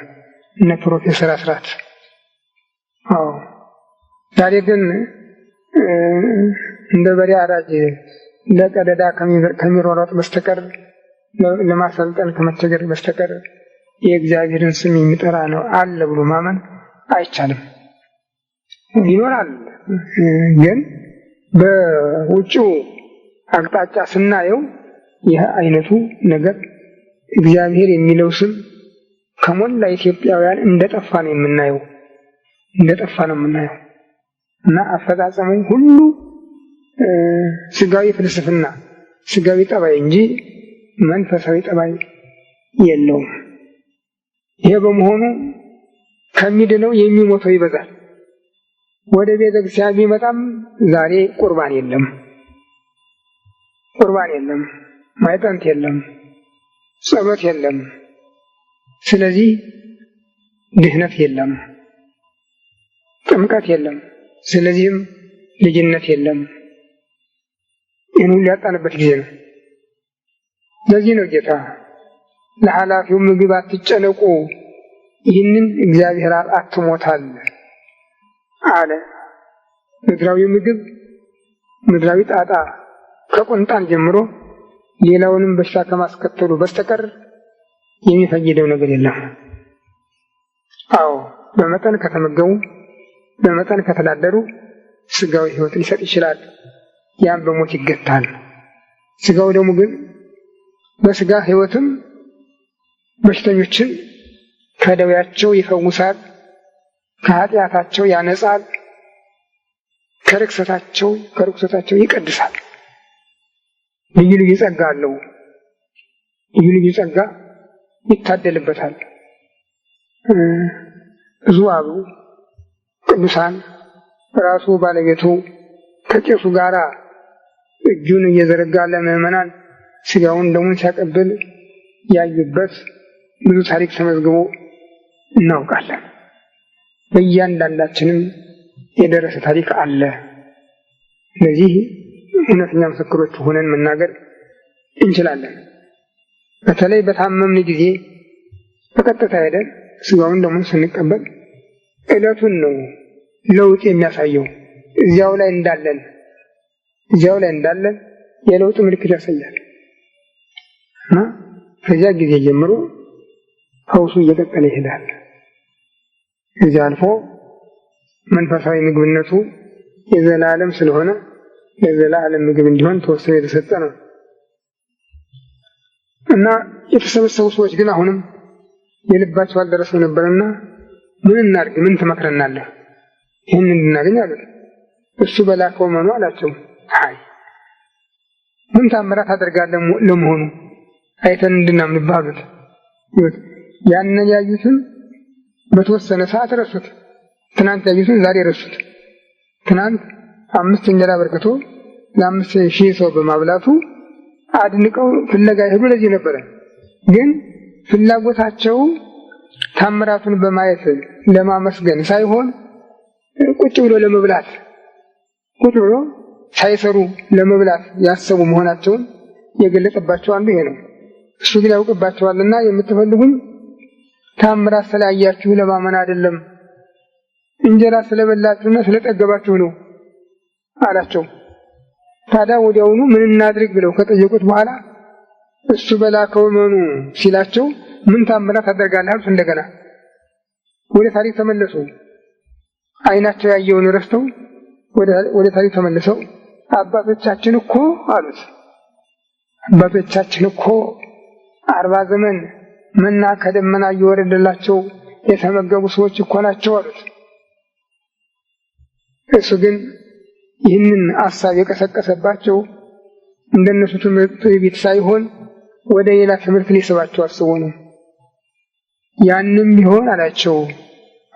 እነ ፕሮፌሰር አስራት። ዛሬ ግን እንደ በሬ አራጅ ለቀደዳ ከሚሯሯጥ በስተቀር ለማሰልጠን ከመቸገር በስተቀር የእግዚአብሔርን ስም የሚጠራ ነው አለ ብሎ ማመን አይቻልም። ይኖራል፣ ግን በውጭው አቅጣጫ ስናየው ይህ አይነቱ ነገር እግዚአብሔር የሚለው ስም ከሞላ ኢትዮጵያውያን እንደጠፋ ነው የምናየው እና አፈጻጸሙ ሁሉ ስጋዊ ፍልስፍና፣ ስጋዊ ጠባይ እንጂ መንፈሳዊ ጠባይ የለውም። ይሄ በመሆኑ ከሚድነው የሚሞተው ይበዛል። ወደ ቤተ ክርስቲያን ቢመጣም ዛሬ ቁርባን የለም፣ ማይጠንት የለም፣ ጸሎት የለም። ስለዚህ ድህነት የለም፣ ጥምቀት የለም። ስለዚህም ልጅነት የለም። ይህን ሁሉ ያጣንበት ጊዜ ነው። ለዚህ ነው ጌታ ለኃላፊው ምግብ አትጨነቁ፣ ይህንን እግዚአብሔር አብ አትሞታል አለ። ምድራዊ ምግብ፣ ምድራዊ ጣጣ ከቁንጣን ጀምሮ ሌላውንም በሽታ ከማስከተሉ በስተቀር የሚፈይደው ነገር የለም። በመጠን ከተመገቡ፣ በመጠን ከተዳደሩ ስጋዊ ሕይወት ሊሰጥ ይችላል። ያም በሞት ይገታል። ስጋው ደግሞ ግን በስጋ ሕይወትም በሽተኞችን ከደዌያቸው ይፈውሳል፣ ከኃጢአታቸው ያነጻል፣ ከርኩሰታቸው ይቀድሳል። ልዩ ልዩ ጸጋ አለው። ልዩ ልዩ ጸጋ ይታደልበታል። ብዙ አሉ ቅዱሳን ራሱ ባለቤቱ ከቄሱ ጋራ እጁን እየዘረጋ ለምዕመናን ስጋውን ደሙን ሲያቀብል ያዩበት ብዙ ታሪክ ተመዝግቦ እናውቃለን። በእያንዳንዳችንም የደረሰ ታሪክ አለ። ስለዚህ እውነተኛ ምስክሮች ሆነን መናገር እንችላለን። በተለይ በታመምን ጊዜ በቀጥታ ሄደን ስጋውን ደሙን ስንቀበል ዕለቱን ነው ለውጥ የሚያሳየው። እዚያው ላይ እንዳለን የለውጥ ምልክት ያሳያል እና ከዚያ ጊዜ ጀምሮ ፈውሱ እየቀጠለ ይሄዳል። እዚያ አልፎ መንፈሳዊ ምግብነቱ የዘላለም ስለሆነ ለዘላለም ምግብ እንዲሆን ተወስኖ የተሰጠ ነው እና የተሰበሰቡ ሰዎች ግን አሁንም የልባቸው አልደረሰው ነበርና ምን እናድርግ? ምን ትመክረናለህ? ይህን እንድናገኝ አሉት። እሱ በላከው መኑ አላቸው። አይ ምን ታምራት አደርጋለሁ ለመሆኑ አይተን እንድናምንብህ አሉት። ያንን ያዩትን በተወሰነ ሰዓት ረሱት። ትናንት ያዩትን ዛሬ ረሱት። ትናንት 5 እንጀራ በርክቶ ለ5,000 ሰው በማብላቱ አድንቀው ፍለጋ ሄዱ። ለዚህ ነበረ። ግን ፍላጎታቸው ታምራቱን በማየት ለማመስገን ሳይሆን ቁጭ ብሎ ለመብላት ቁጭ ብሎ ሳይሰሩ ለመብላት ያሰቡ መሆናቸውን የገለጸባቸው አንዱ ይሄ ነው። እሱ ግን ያውቅባቸዋልና የምትፈልጉኝ ታምራት ስላያችሁ ለማመን አይደለም፣ እንጀራ ስለበላችሁና ስለጠገባችሁ ነው አላቸው። ታዲያ ወዲያውኑ ምን እናድርግ ብለው ከጠየቁት በኋላ እሱ በላከው መኑ ሲላቸው ምን ታምራት አደርጋለህ አሉት። እንደገና ወደ ታሪክ ተመለሱ። አይናቸው ያየውን ረስተው ወደ ታሪክ ተመልሰው አባቶቻችን እኮ አሉት። አባቶቻችን እኮ 40 ዘመን መና ከደመና እየወረደላቸው የተመገቡ ሰዎች እኮ ናቸው አሉት። እሱ ግን ይህንን ሐሳብ የቀሰቀሰባቸው እንደነሱ ትምህርት ቤት ሳይሆን ወደ ሌላ ትምህርት ሊስባቸው አስቦ ነው። ያንም ቢሆን አላቸው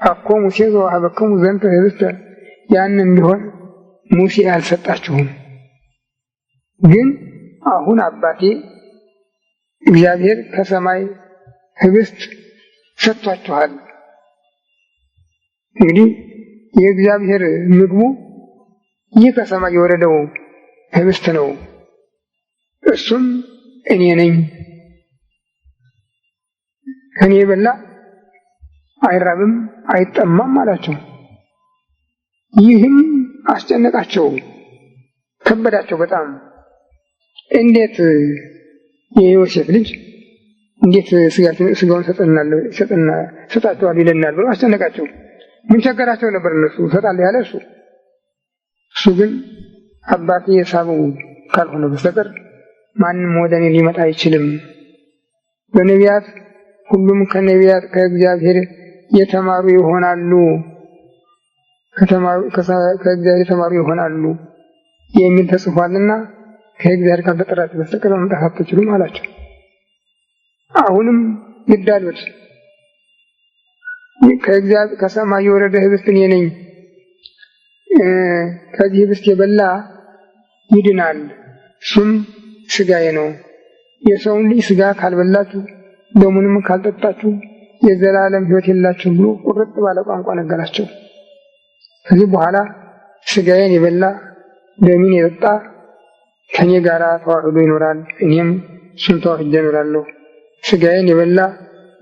አኮ ሙሴ ዘወሀበክሙ ዘንተ ኅብስተ፣ ያንም ቢሆን ሙሴ አልሰጣችሁም፣ ግን አሁን አባቴ እግዚአብሔር ከሰማይ ኅብስት ሰጥቷችኋል። እንግዲህ የእግዚአብሔር ምግቡ ይህ ከሰማይ የወረደው ኅብስት ነው። እሱም እኔ ነኝ። ከኔ የበላ አይራብም አይጠማም አላቸው። ይህም አስጨነቃቸው፣ ከበዳቸው በጣም። እንዴት የዮሴፍ ልጅ እንዴት ስጋውን ሰጣቸዋል ይለናል ብሎ አስጨነቃቸው። ምን ቸገራቸው ነበር? እነሱ እሰጣለሁ ያለ እሱ ግን አባቴ የሳበው ካልሆነ በስተቀር ማንም ወደ እኔ ሊመጣ አይችልም። በነቢያት ሁሉም ከነቢያት ከእግዚአብሔር የተማሩ ይሆናሉ፣ ከእግዚአብሔር የተማሩ ይሆናሉ የሚል ተጽፏልና ከእግዚአብሔር ካልተጠራችሁ በስተቀር መምጣት አትችሉም አላቸው። አሁንም ግድ አሉት። ከእግዚአብሔር ከሰማይ የወረደ ኅብስት እኔ ነኝ፣ ከዚህ ኅብስት የበላ ይድናል፣ እሱም ስጋዬ ነው። የሰውን ልጅ ስጋ ካልበላችሁ ደሙንም ካልጠጣችሁ የዘላለም ሕይወት የላችሁም ብሎ ቁርጥ ባለ ቋንቋ ነገራቸው። ከዚህ በኋላ ስጋዬን የበላ ደሜን የጠጣ ከኔ ጋር ተዋህዶ ይኖራል፣ እኔም እሱን ተዋህጄ እኖራለሁ። ስጋዬን የበላ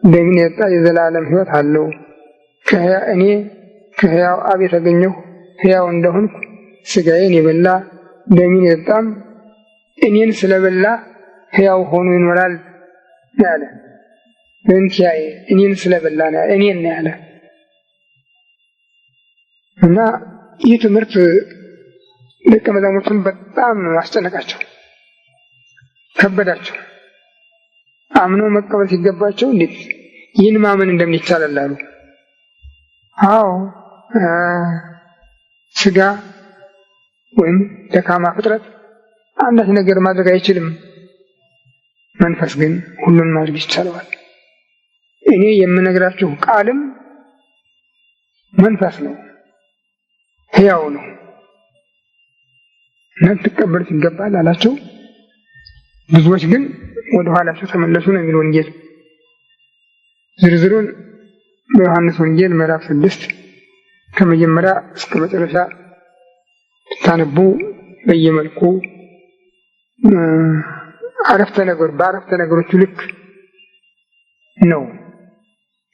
ደሜን የጠጣ የዘላለም ሕይወት አለው። እኔ ከሕያው አብ የተገኘሁ ሕያው እንደሆንኩ ስጋዬን የበላ ደሜን የጠጣም እኔን ስለበላ ሕያው ሆኖ ይኖራል ያለ። በእንቲአየ እኔን ስለበላ ነው እኔን ነው ያለ እና ይህ ትምህርት ደቀ መዛሙርቱን በጣም አስጨነቃቸው፣ ከበዳቸው። አምነው መቀበል ሲገባቸው እንዴት ይህን ማመን እንደሚቻል አሉ። አዎ ስጋ ወይም ደካማ ፍጥረት አንዳች ነገር ማድረግ አይችልም። መንፈስ ግን ሁሉን ማድረግ ይቻላል። እኔ የምነግራችሁ ቃልም መንፈስ ነው፣ ሕያው ነው። ልትቀበሉት ይገባል አላቸው። ብዙዎች ግን ወደ ኋላቸው ተመለሱ ነው የሚል ወንጌል። ዝርዝሩን በዮሐንስ ወንጌል ምዕራፍ 6 ከመጀመሪያ እስከ መጨረሻ ታነቡ በየመልኩ በአረፍተ ነገሮቹ ልክ ነው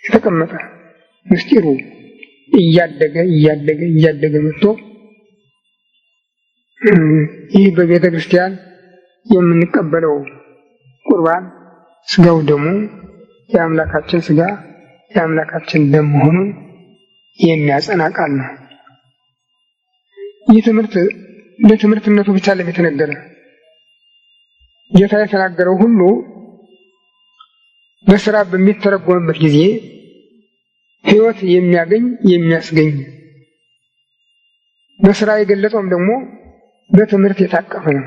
የተቀመጠ። ምስጢሩ እያደገ መጥቶ ይህ በቤተ ክርስቲያን የምንቀበለው ቁርባን ስጋው ደሙ የአምላካችን ስጋ የአምላካችን ደም መሆኑን የሚያጸና ቃል ነው። ይህ ትምህርት ለትምህርትነቱ ብቻ የተነገረ ጌታ የተናገረው ሁሉ በስራ በሚተረጎምበት ጊዜ ሕይወት የሚያስገኝ በስራ የገለጸውም ደግሞ በትምህርት የታቀፈ ነው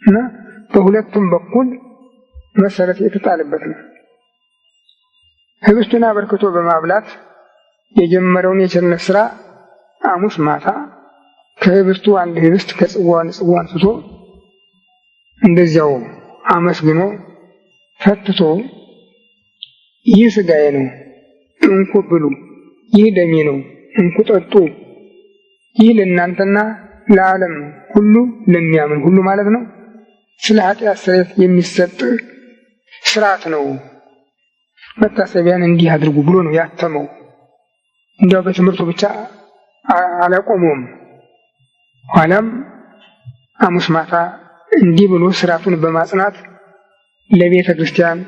እና በሁለቱም በኩል መሰረት የተጣለበት ነው። ህብስቱን አበርክቶ በማብላት የጀመረውን የቸርነት ስራ ሐሙስ ማታ ከህብስቱ አንድ ህብስት ከጽዋ አንስቶ እንደዚያው አመስግኖ ፈትቶ ይህ ስጋዬ ነው እንኩ ብሉ፣ ይህ ደሜ ነው እንኩ ጠጡ፣ ይህ ለእናንተና ለዓለም ሁሉ ለሚያምን ሁሉ ማለት ነው ስለ ኃጢአት ስርየት የሚሰጥ ስርዓት ነው፣ መታሰቢያን እንዲህ አድርጉ ብሎ ነው ያተመው። እንዲያው በትምህርቱ ብቻ አላቆመውም። ኋላም ሐሙስ ማታ እንዲህ ብሎ ስርዓቱን በማጽናት ለቤተ ክርስቲያን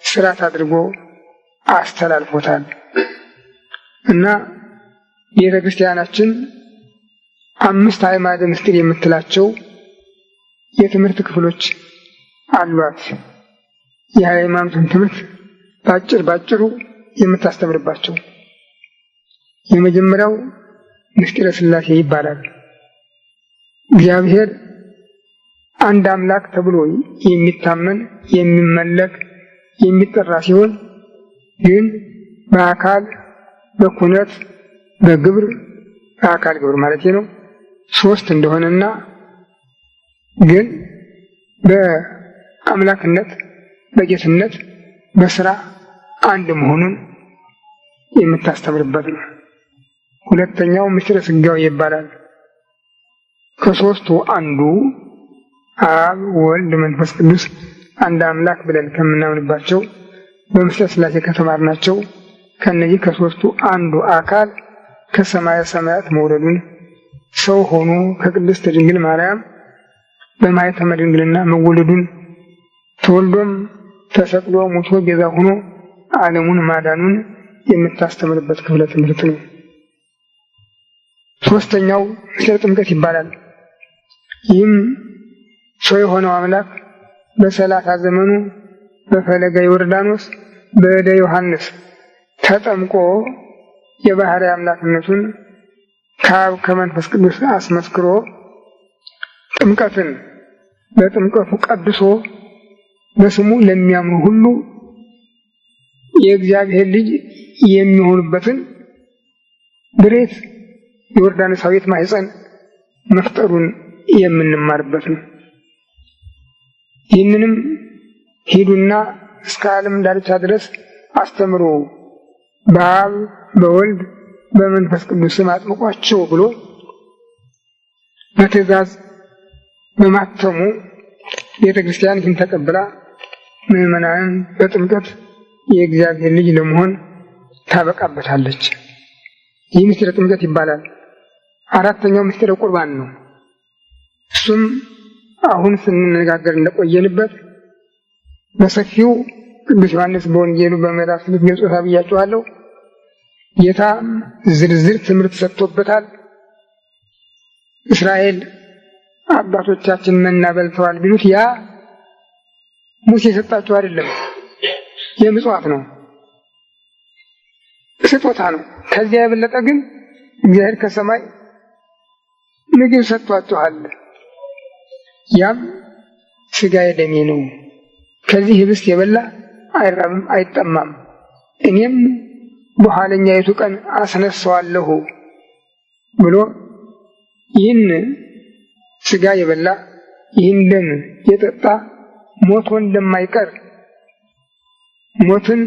ስርዓት አድርጎ አስተላልፎታል እና ቤተ ክርስቲያናችን 5 አዕማደ ምስጢር የምትላቸው የትምህርት ክፍሎች አሏት። የሃይማኖትን ትምህርት ባጭሩ የምታስተምርባቸው የመጀመሪያው ምስጢረ ሥላሴ ይባላል። እግዚአብሔር አንድ አምላክ ተብሎ የሚታመን የሚመለክ የሚጠራ ሲሆን ግን በአካል በኩነት በግብር በአካል ግብር ማለት ነው 3 እንደሆነና ግን በአምላክነት በጌትነት በስራ አንድ መሆኑን የምታስተምርበት ነው። ሁለተኛው ምስጢረ ሥጋዌ ይባላል። ከሦስቱ አንዱ አብ ወልድ መንፈስ ቅዱስ አንድ አምላክ ብለን ከምናምንባቸው በምስጢረ ሥላሴ ከተማርናቸው ከነዚህ ከሦስቱ አንዱ አካል ከሰማየ ሰማያት መውረዱን ሰው ሆኖ ከቅድስት ድንግል ማርያም በማኅተመ ድንግልና መወለዱን ተወልዶም ተሰቅሎ ሞቶ ቤዛ ሆኖ ዓለሙን ማዳኑን የምታስተምርበት ክፍለ ትምህርት ነው። ሦስተኛው ምስጢረ ጥምቀት ይባላል። ይህም ሰው የሆነው አምላክ በ30 ዘመኑ በፈለገ ዮርዳኖስ በእደ ዮሐንስ ተጠምቆ የባሕርይ አምላክነቱን ከአብ ከመንፈስ ቅዱስ አስመስክሮ ጥምቀትን በጥምቀቱ ቀድሶ በስሙ ለሚያምኑ ሁሉ የእግዚአብሔር ልጅ የሚሆኑበትን ብሬት ዮርዳኖሳዊት ማኅፀን መፍጠሩን የምንማርበት ነው። ይህንንም ሂዱና እስከ ዓለም ዳርቻ ድረስ አስተምሩ፣ በአብ በወልድ በመንፈስ ቅዱስ ስም አጥምቋቸው ብሎ በትእዛዝ በማተሙ ቤተ ክርስቲያን ይህን ተቀብላ ምዕመናንን በጥምቀት የእግዚአብሔር ልጅ ለመሆን ታበቃበታለች። ይህ ምስጢረ ጥምቀት ይባላል። አራተኛው ምስጢረ ቁርባን ነው። እሱም አሁን ስንነጋገር እንደቆየንበት በሰፊው ቅዱስ ዮሐንስ በወንጌሉ በምዕራፍ 6 ገልጾታ ብያችኋለሁ። ጌታ ዝርዝር ትምህርት ሰጥቶበታል። እስራኤል አባቶቻችን መና በልተዋል ቢሉት ያ ሙሴ የሰጣቸው አይደለም፣ የምጽዋት ነው፣ ስጦታ ነው። ከዚያ የበለጠ ግን እግዚአብሔር ከሰማይ ምግብ ሰጥቷቸዋል። ያም ሥጋዬ ደሜ ነው፣ ከዚህ ህብስት የበላ አይራብም አይጠማም፣ እኔም በኋለኛይቱ ቀን አስነሳዋለሁ ብሎ ይህን ስጋ የበላ ይህን ደም የጠጣ ሞቶ እንደማይቀር ሞትን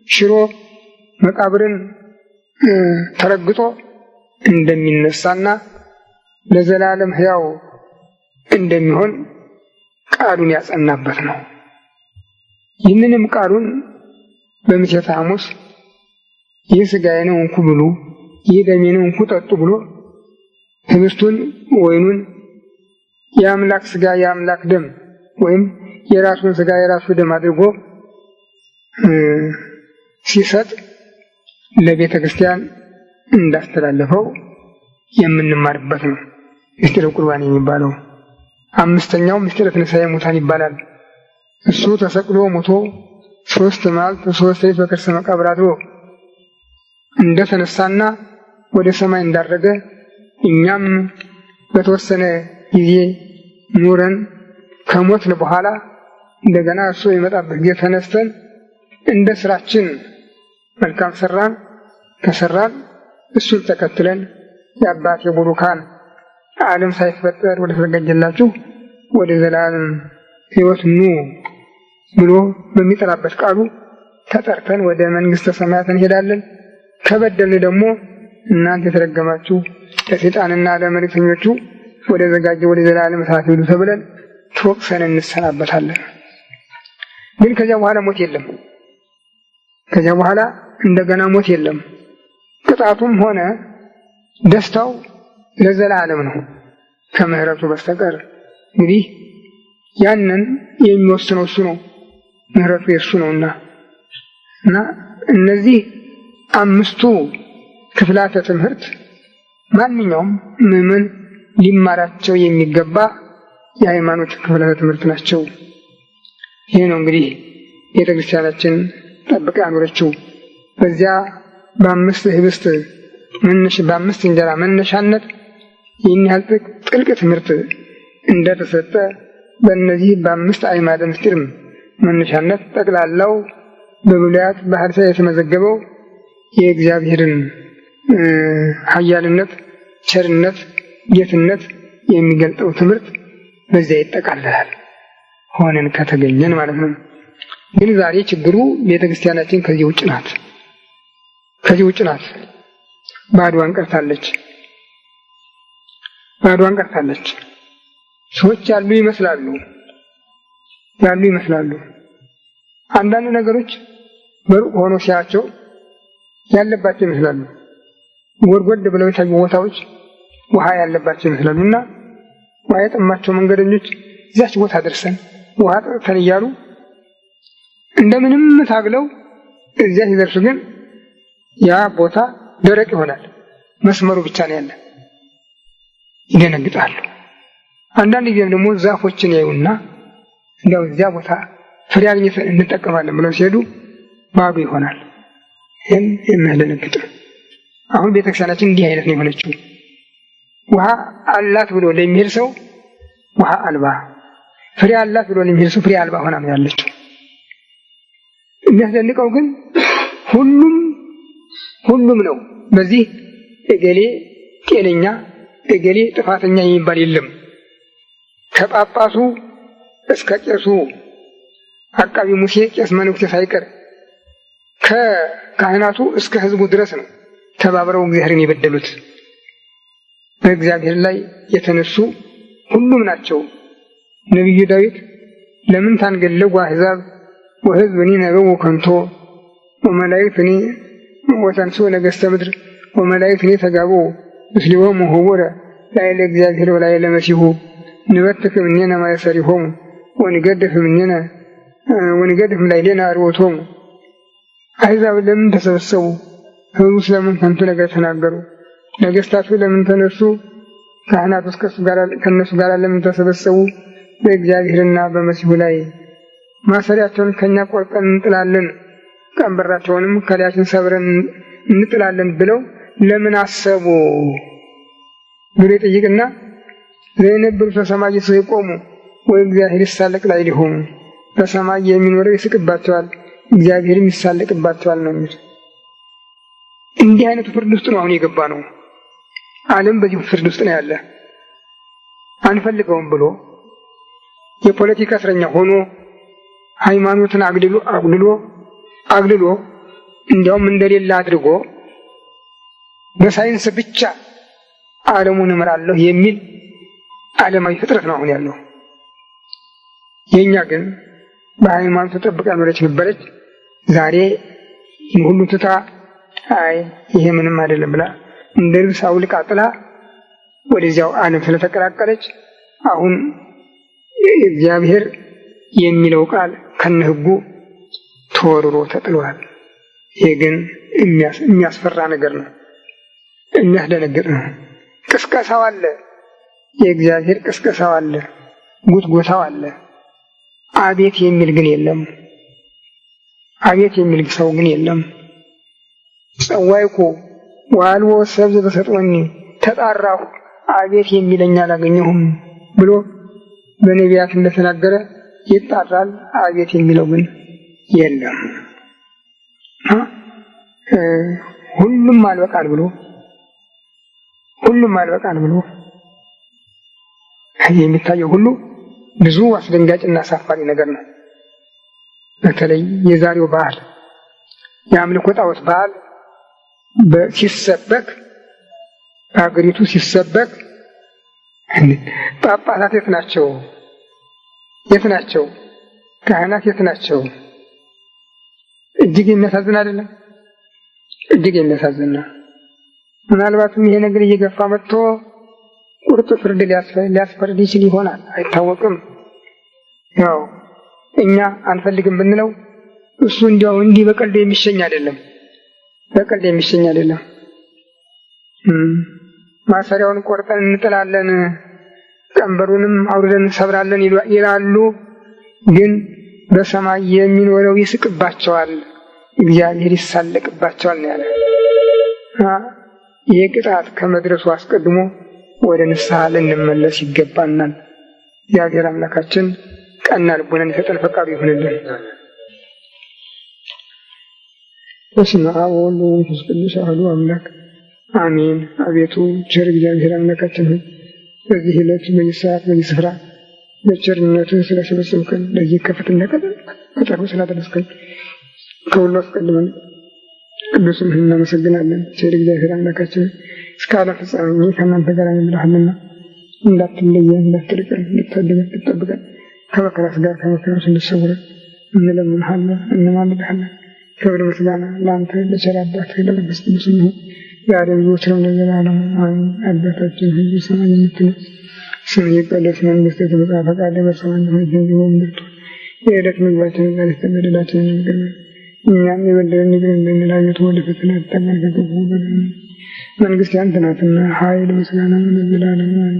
ሽሮ መቃብርን ተረግጦ እንደሚነሳና ለዘላለም ሕያው እንደሚሆን ቃሉን ያጸናበት ነው። ይህንንም ቃሉን በምሴተ ሐሙስ ይህ ሥጋዬ ነው እንኩ ብሉ፣ ይህ ደሜ ነው እንኩ ጠጡ ብሎ ህብስቱን ወይኑን የአምላክ ሥጋ የአምላክ ደም ወይም የራሱን ሥጋ የራሱ ደም አድርጎ ሲሰጥ ለቤተ ክርስቲያን እንዳስተላለፈው የምንማርበት ነው ምስጢረ ቁርባን የሚባለው። አምስተኛው ምስጢረ ትንሣኤ ሙታን ይባላል። እሱ ተሰቅሎ ሞቶ 3 መዓልት 3 ሌሊት በከርሰ መቃብር አድሮ እንደተነሳና ወደ ሰማይ እንዳረገ እኛም በተወሰነ ጊዜ ኑረን ከሞትን በኋላ እንደገና እሱ የመጣበት ጊዜ ተነስተን እንደ ስራችን መልካም ሰራን ከሰራን እሱን ተከትለን የአባቴ ቡሩካን ዓለም ሳይፈጠር ወደ ተዘጋጀላችሁ ወደ ዘላለም ሕይወት ኑ ብሎ በሚጠራበት ቃሉ ተጠርተን ወደ መንግሥተ ሰማያት እንሄዳለን። ከበደልን ደግሞ እናንተ የተረገማችሁ ለሰይጣንና ለመልእክተኞቹ ወደ ዘጋጀ ወደ ዘላለም እሳት ሂዱ ተብለን ተወቅሰን እንሰናበታለን። ግን ከዚያ በኋላ ሞት የለም። ከዚያ በኋላ እንደገና ሞት የለም። ቅጣቱም ሆነ ደስታው ለዘላለም ነው ከምሕረቱ በስተቀር። እንግዲህ ያንን የሚወስነው እሱ ነው፣ ምሕረቱ የእሱ ነውና እና እነዚህ 5ቱ ክፍላተ ትምህርት ማንኛውም ምዕመን ሊማራቸው የሚገባ የሃይማኖት ክፍላተ ትምህርት ናቸው። ይህ ነው እንግዲህ ቤተ ክርስቲያናችን ጠብቃ ያኖረችው። በዚያ በ5 ህብስት በ5 እንጀራ መነሻነት ይህን ያህል ጥልቅ ትምህርት እንደተሰጠ በእነዚህ በ5 አዕማደ ምስጢር መነሻነት ጠቅላላው በብሉያት በሐዲሳት የተመዘገበው የእግዚአብሔርን ኃያልነት፣ ቸርነት፣ ጌትነት የሚገልጠው ትምህርት በዚያ ይጠቃለላል። ሆነን ከተገኘን ማለት ነው። ግን ዛሬ ችግሩ ቤተክርስቲያናችን ከዚህ ውጭ ናት። ባዶዋን ቀርታለች። ሰዎች ያሉ ይመስላሉ። አንዳንድ ነገሮች በሩቅ ሆኖ ሲያቸው ያለባቸው ይመስላሉ። ጎድጎድ ብለው የታዩ ቦታዎች ውሃ ያለባቸው ይመስላሉና ውሃ የጠማቸው መንገደኞች እዚያች ቦታ ደርሰን ውሃ ጠጥተን እያሉ እንደምንም ታግለው እዚያ ሲደርሱ ግን ያ ቦታ ደረቅ ይሆናል። መስመሩ ብቻ ነው ያለ። ይደነግጣሉ። አንዳንድ ጊዜም ደግሞ ዛፎችን ያዩና እንዲያው እዚያ ቦታ ፍሬ አግኝተን እንጠቀማለን ብለው ሲሄዱ ባዶ ይሆናል። ይህም የሚያስደነግጥ ነው። አሁን ቤተክርስቲያናችን እንዲህ አይነት ነው የሆነችው። ውሃ አላት ብሎ ለሚሄድ ሰው ውሃ አልባ፣ ፍሬ አላት ብሎ ለሚሄድ ሰው ፍሬ አልባ ሆና ነው ያለችው። የሚያስደንቀው ግን ሁሉም ነው። በዚህ እገሌ ጤነኛ እገሌ ጥፋተኛ የሚባል የለም። ከጳጳሱ እስከ ቄሱ አቃቢ ሙሴ ቄስ መነኩሴ ሳይቀር ከካህናቱ እስከ ሕዝቡ ድረስ ነው ተባብረው እግዚአብሔርን የበደሉት። በእግዚአብሔር ላይ የተነሱ ሁሉም ናቸው። ነቢዩ ዳዊት ለምን ታንገለጉ አሕዛብ ወሕዝብኒ ነበቡ ከንቶ ወመላእክትኒ ወተንሥኡ ነገሥተ ምድር ወመላእክትኒ ተጋቡ ምስሌሆሙ ኅቡረ ላዕለ እግዚአብሔር ወላዕለ መሲሑ ንበትክ እምኔነ ማእሰሪሆሙ ወንገድፍ ላዕሌነ አርዮቶሙ። አሕዛብ ለምን ተሰበሰቡ? ሕዝቡ ስለምን ከንቱ ነገር ተናገሩ? ነገሥታቱ ለምን ተነሱ? ካህናቱ ከእነሱ ጋር ለምን ተሰበሰቡ? በእግዚአብሔርና በመሲሑ ላይ ማሰሪያቸውን ከኛ ቆርጠን እንጥላለን፣ ቀንበራቸውንም ከላያችን ሰብረን እንጥላለን ብለው ለምን አሰቡ ብሎ ይጠይቅና ዘይነብሩ በሰማይ ይቆሙ ወእግዚአብሔር ይሳለቅ ላዕሌሆሙ። በሰማይ የሚኖረው ይስቅባቸዋል፣ እግዚአብሔርም ይሳለቅባቸዋል ነው የሚል። እንዲህ አይነቱ ፍርድ ውስጥ ነው አሁን የገባ ነው። ዓለም በዚህ ፍርድ ውስጥ ነው ያለ። አንፈልገውም ብሎ የፖለቲካ እስረኛ ሆኖ ሃይማኖትን አግልሎ እንዲያውም እንደሌለ አድርጎ በሳይንስ ብቻ ዓለሙን እመራለሁ የሚል ዓለማዊ ፍጥረት ነው አሁን ያለው። የኛ ግን በሃይማኖት ተጠብቃ ኖረች ነበረች። ዛሬ ሁሉ ትታ አይ ይሄ ምንም አይደለም ብላ እንደ ልብስ አውልቃ ጥላ ወደዚያው ዓለም ስለተቀላቀለች አሁን እግዚአብሔር የሚለው ቃል ከነህጉ ተወርሮ ተጥሏል። ይሄ ግን የሚያስፈራ ነገር ነው፣ የሚያስደነግጥ ነው። ቅስቀሳው አለ፣ የእግዚአብሔር ቅስቀሳው አለ፣ ጉትጎታው አለ። አቤት የሚል ግን የለም። አቤት የሚል ሰው ግን የለም። ጸዋይኩ ዋልዎ ሰብዝ በሰጦኒ ተጣራሁ አቤት የሚለኝ አላገኘሁም ብሎ በነቢያት እንደተናገረ ይጣራል። አቤት የሚለው ግን የለም። ሁሉም አልበቃል ብሎ የሚታየው ሁሉ ብዙ አስደንጋጭና አሳፋሪ ነገር ነው። በተለይ የዛሬው በዓል የአምልኮ ጣዖት በዓል ሲሰበክ በሀገሪቱ ሲሰበክ ጳጳሳት የት ናቸው? ካህናት የት ናቸው? እጅግ የሚያሳዝን አይደለም? እጅግ የሚያሳዝን ነው። ምናልባትም ይሄ ነገር እየገፋ መጥቶ ቁርጥ ፍርድ ሊያስፈርድ ይችል ይሆናል፣ አይታወቅም። ያው እኛ አንፈልግም ብንለው እሱ እንዲያው እንዲህ በቀልድ የሚሸኝ አይደለም። ማሰሪያውን ቆርጠን እንጥላለን፣ ቀንበሩንም አውርደን እንሰብራለን ይላሉ። ግን በሰማይ የሚኖረው ይስቅባቸዋል፣ እግዚአብሔር ይሳለቅባቸዋል ነው ያለ። ይህ ቅጣት ከመድረሱ አስቀድሞ ወደ ንስሐ ልንመለስ ይገባናል። እግዚአብሔር አምላካችን ቀና ልቦናን ይሰጠን፣ ፈቃዱ ይሁንልን። በስመ አብ ወወልድ ወመንፈስ ቅዱስ አሐዱ አምላክ አሜን። አቤቱ ቸር እግዚአብሔር አምላካችን ሆይ በዚህ ዕለት በዚህ ሰዓት በዚህ ስፍራ በቸርነትህ ስለሰበሰብከን ለዚህ ከፍተኛ ቀጠሮ ስላደረስከን ከሁሉ አስቀድመን ቅዱስ ስምህን እናመሰግናለን። ቸር እግዚአብሔር አምላካችን እስከ ዓለም ፍጻሜ ከእናንተ ጋር እንብልሃልና እንዳትለየን፣ እንዳትርቀን፣ እንድታደገን፣ እንድትጠብቀን ከመከራ ሥጋ ከመከራ ነፍስ እንድትሰውረን እንለምንሃለን፣ እንማልድሃለን። ክብር ምስጋና ለአንተ ለቸር አባትህ ለመንፈስ ቅዱስ ይሁን ዛሬም ዘወትርም ለዘላለሙ አሜን። አባታችን ሆይ በሰማይ የምትኖር ስምህ ይቀደስ፣ መንግሥትህ ትምጣ፣ ፈቃድህ በሰማይ እንደሆነች እንዲሁ በምድር ትሁን። የዕለት ምግባችንን ዛሬ ስጠን፣ በደላችንን ይቅር በለን እኛም የበደሉንን ይቅር እንደምንል፣ አቤቱ ወደ ፈተና አታግባን ከክፉ በለን። መንግሥት ያንተ ናትና ኃይል፣ ምስጋና ለዘላለሙ አሜን።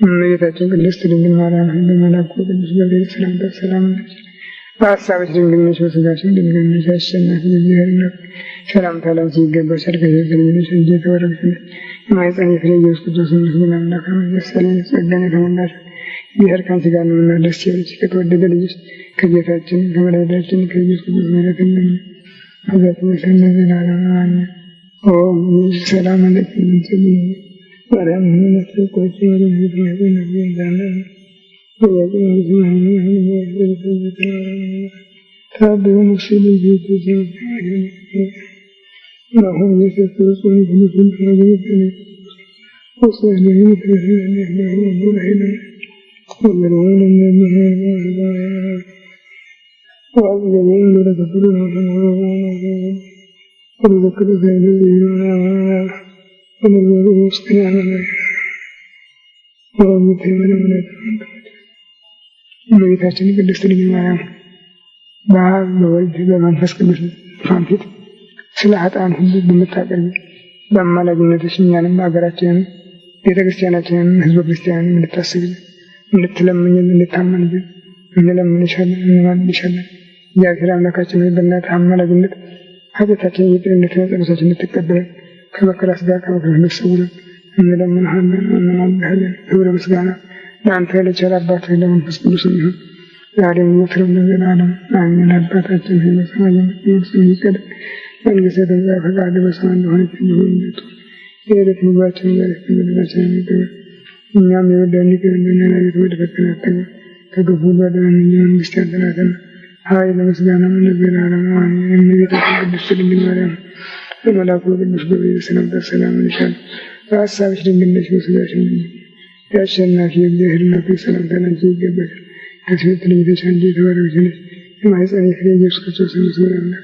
እመቤታችን ቅድስት ድንግል ማርያም በመልአኩ ቅዱስ ገብርኤል ሰላምታ ሰላም ነሽ፣ በሐሳብሽ ድንግል ነሽ፣ በሥጋሽም ድንግል ነሽ። አሸናፊ እግዚአብሔር እናት ሰላምታ ላንቺ ይገባሻል። ከሴቶች ተለይተሽ አንቺ የተባረክሽ ነሽ፣ የማኅፀንሽ ፍሬ ኢየሱስ ክርስቶስ ምስጉን አምላክ ነው። ደስታን ጸጋን የተሞላሽ እግዚአብሔር ከአንቺ ጋር ነውና ደስ ይበልሽ። ከተወደደ ልጅሽ ከጌታችን ከመድኃኒታችን ከኢየሱስ ክርስቶስ ምሕረትን ለምኝ ኃጢአታችንን ይቅር ለዘላለሙ አሜን። ኦ ሰላም ለኪ ማርያም ነፍሴ እመቤታችን ቅድስት ድንግል ማርያም በአብ በወልድ በመንፈስ ቅዱስ ፊት ስለ ኃጥአን ሁሉ በምታቀርቢ በአማላጅነትሽ እኛንም ሀገራችንን ቤተክርስቲያናችንን ሕዝበ ክርስቲያንን እንድታስቢልን እንድትለምኝልን እንድታመንብን እንለምንሻለን እንማልድሻለን። እግዚአብሔር አምላካችን ሆይ በእናትህ አማላጅነት ኃጢአታችንን ይቅር እንድትለን ጸሎታችንን እንድትቀበለን ከመከራ ሥጋ ከመከራ ነፍስ ሰውረን እንለምንሃለን እንማልድሃለን። ክብር ምስጋና ለአንተ ለቸር አባትህ ለመንፈስ ቅዱስ ይሁን ዛሬም ዘወትርም ለዘላለሙ አሜን። አባታችን ሆይ በሰማይ የምትኖር ስምህ ይቀደስ፣ መንግሥትህ ትምጣ፣ ፈቃድህ በሰማይ እንደሆነች እንዲሁ በምድር ትሁን። የዕለት ምግባችንን ዛሬ ስጠን፣ በደላችንን ይቅር በለን እኛም የወዳን ይቅር እንደኛ ቤት ፈተናተን ከክፉ ባደረን መንግስት ያንተ ናትና ኃይል ምስጋና ለዘላለሙ አሜን። እመቤታችን ቅድስት ድንግል ማርያም በመልአኩ ቅዱስ ገብርኤል ሰላምታ ሰላም እልሻለሁ። በሐሳብሽ ድንግል ነሽ፣ በሥጋሽም ድንግል ነሽ። የአሸናፊ የእግዚአብሔር እናት ሰላምታ ላንቺ ይገባሻል። ከሴት ተለይተሽ አንቺ የተባረክሽ ነሽ፣ የማኅፀንሽ ፍሬ ኢየሱስ ክርስቶስ ምስጉን ነው።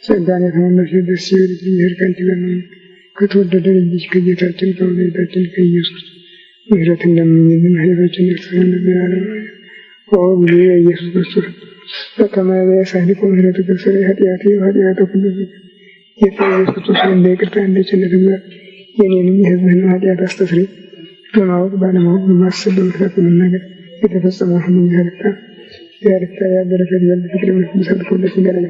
ጸጋን የተሞላሽ ደስ ይበልሽ፣ እግዚአብሔር ከአንቺ ጋር ነውና ከተወደደ ልጅሽ ከጌታችን ከመድኃኒታችን ከኢየሱስ ምሕረትን ለምኝልን ኃጢአታችንን ያስተሰርይልን ዘላለሙ አሜን። ኦ እግዚእ ኢየሱስ ክርስቶስ በከመ በሳህልከ ምሕረትከ ሠረይ ኃጢአቴ ወኃጢአተ ኩሉ ሕዝብ። ጌታ ኢየሱስ ክርስቶስ እንደ ይቅርታ እንደ ቸርነት ብዛት የእኔንም የሕዝብህን ኃጢአት አስተስርይ። በማወቅ ባለማወቅ በማሰብ በመፍራት በመናገር የተፈጸመውን ሁሉ ያርታ ያበረከት ያለ ፍቅር መንፈስ አልፎለት ይገናኝ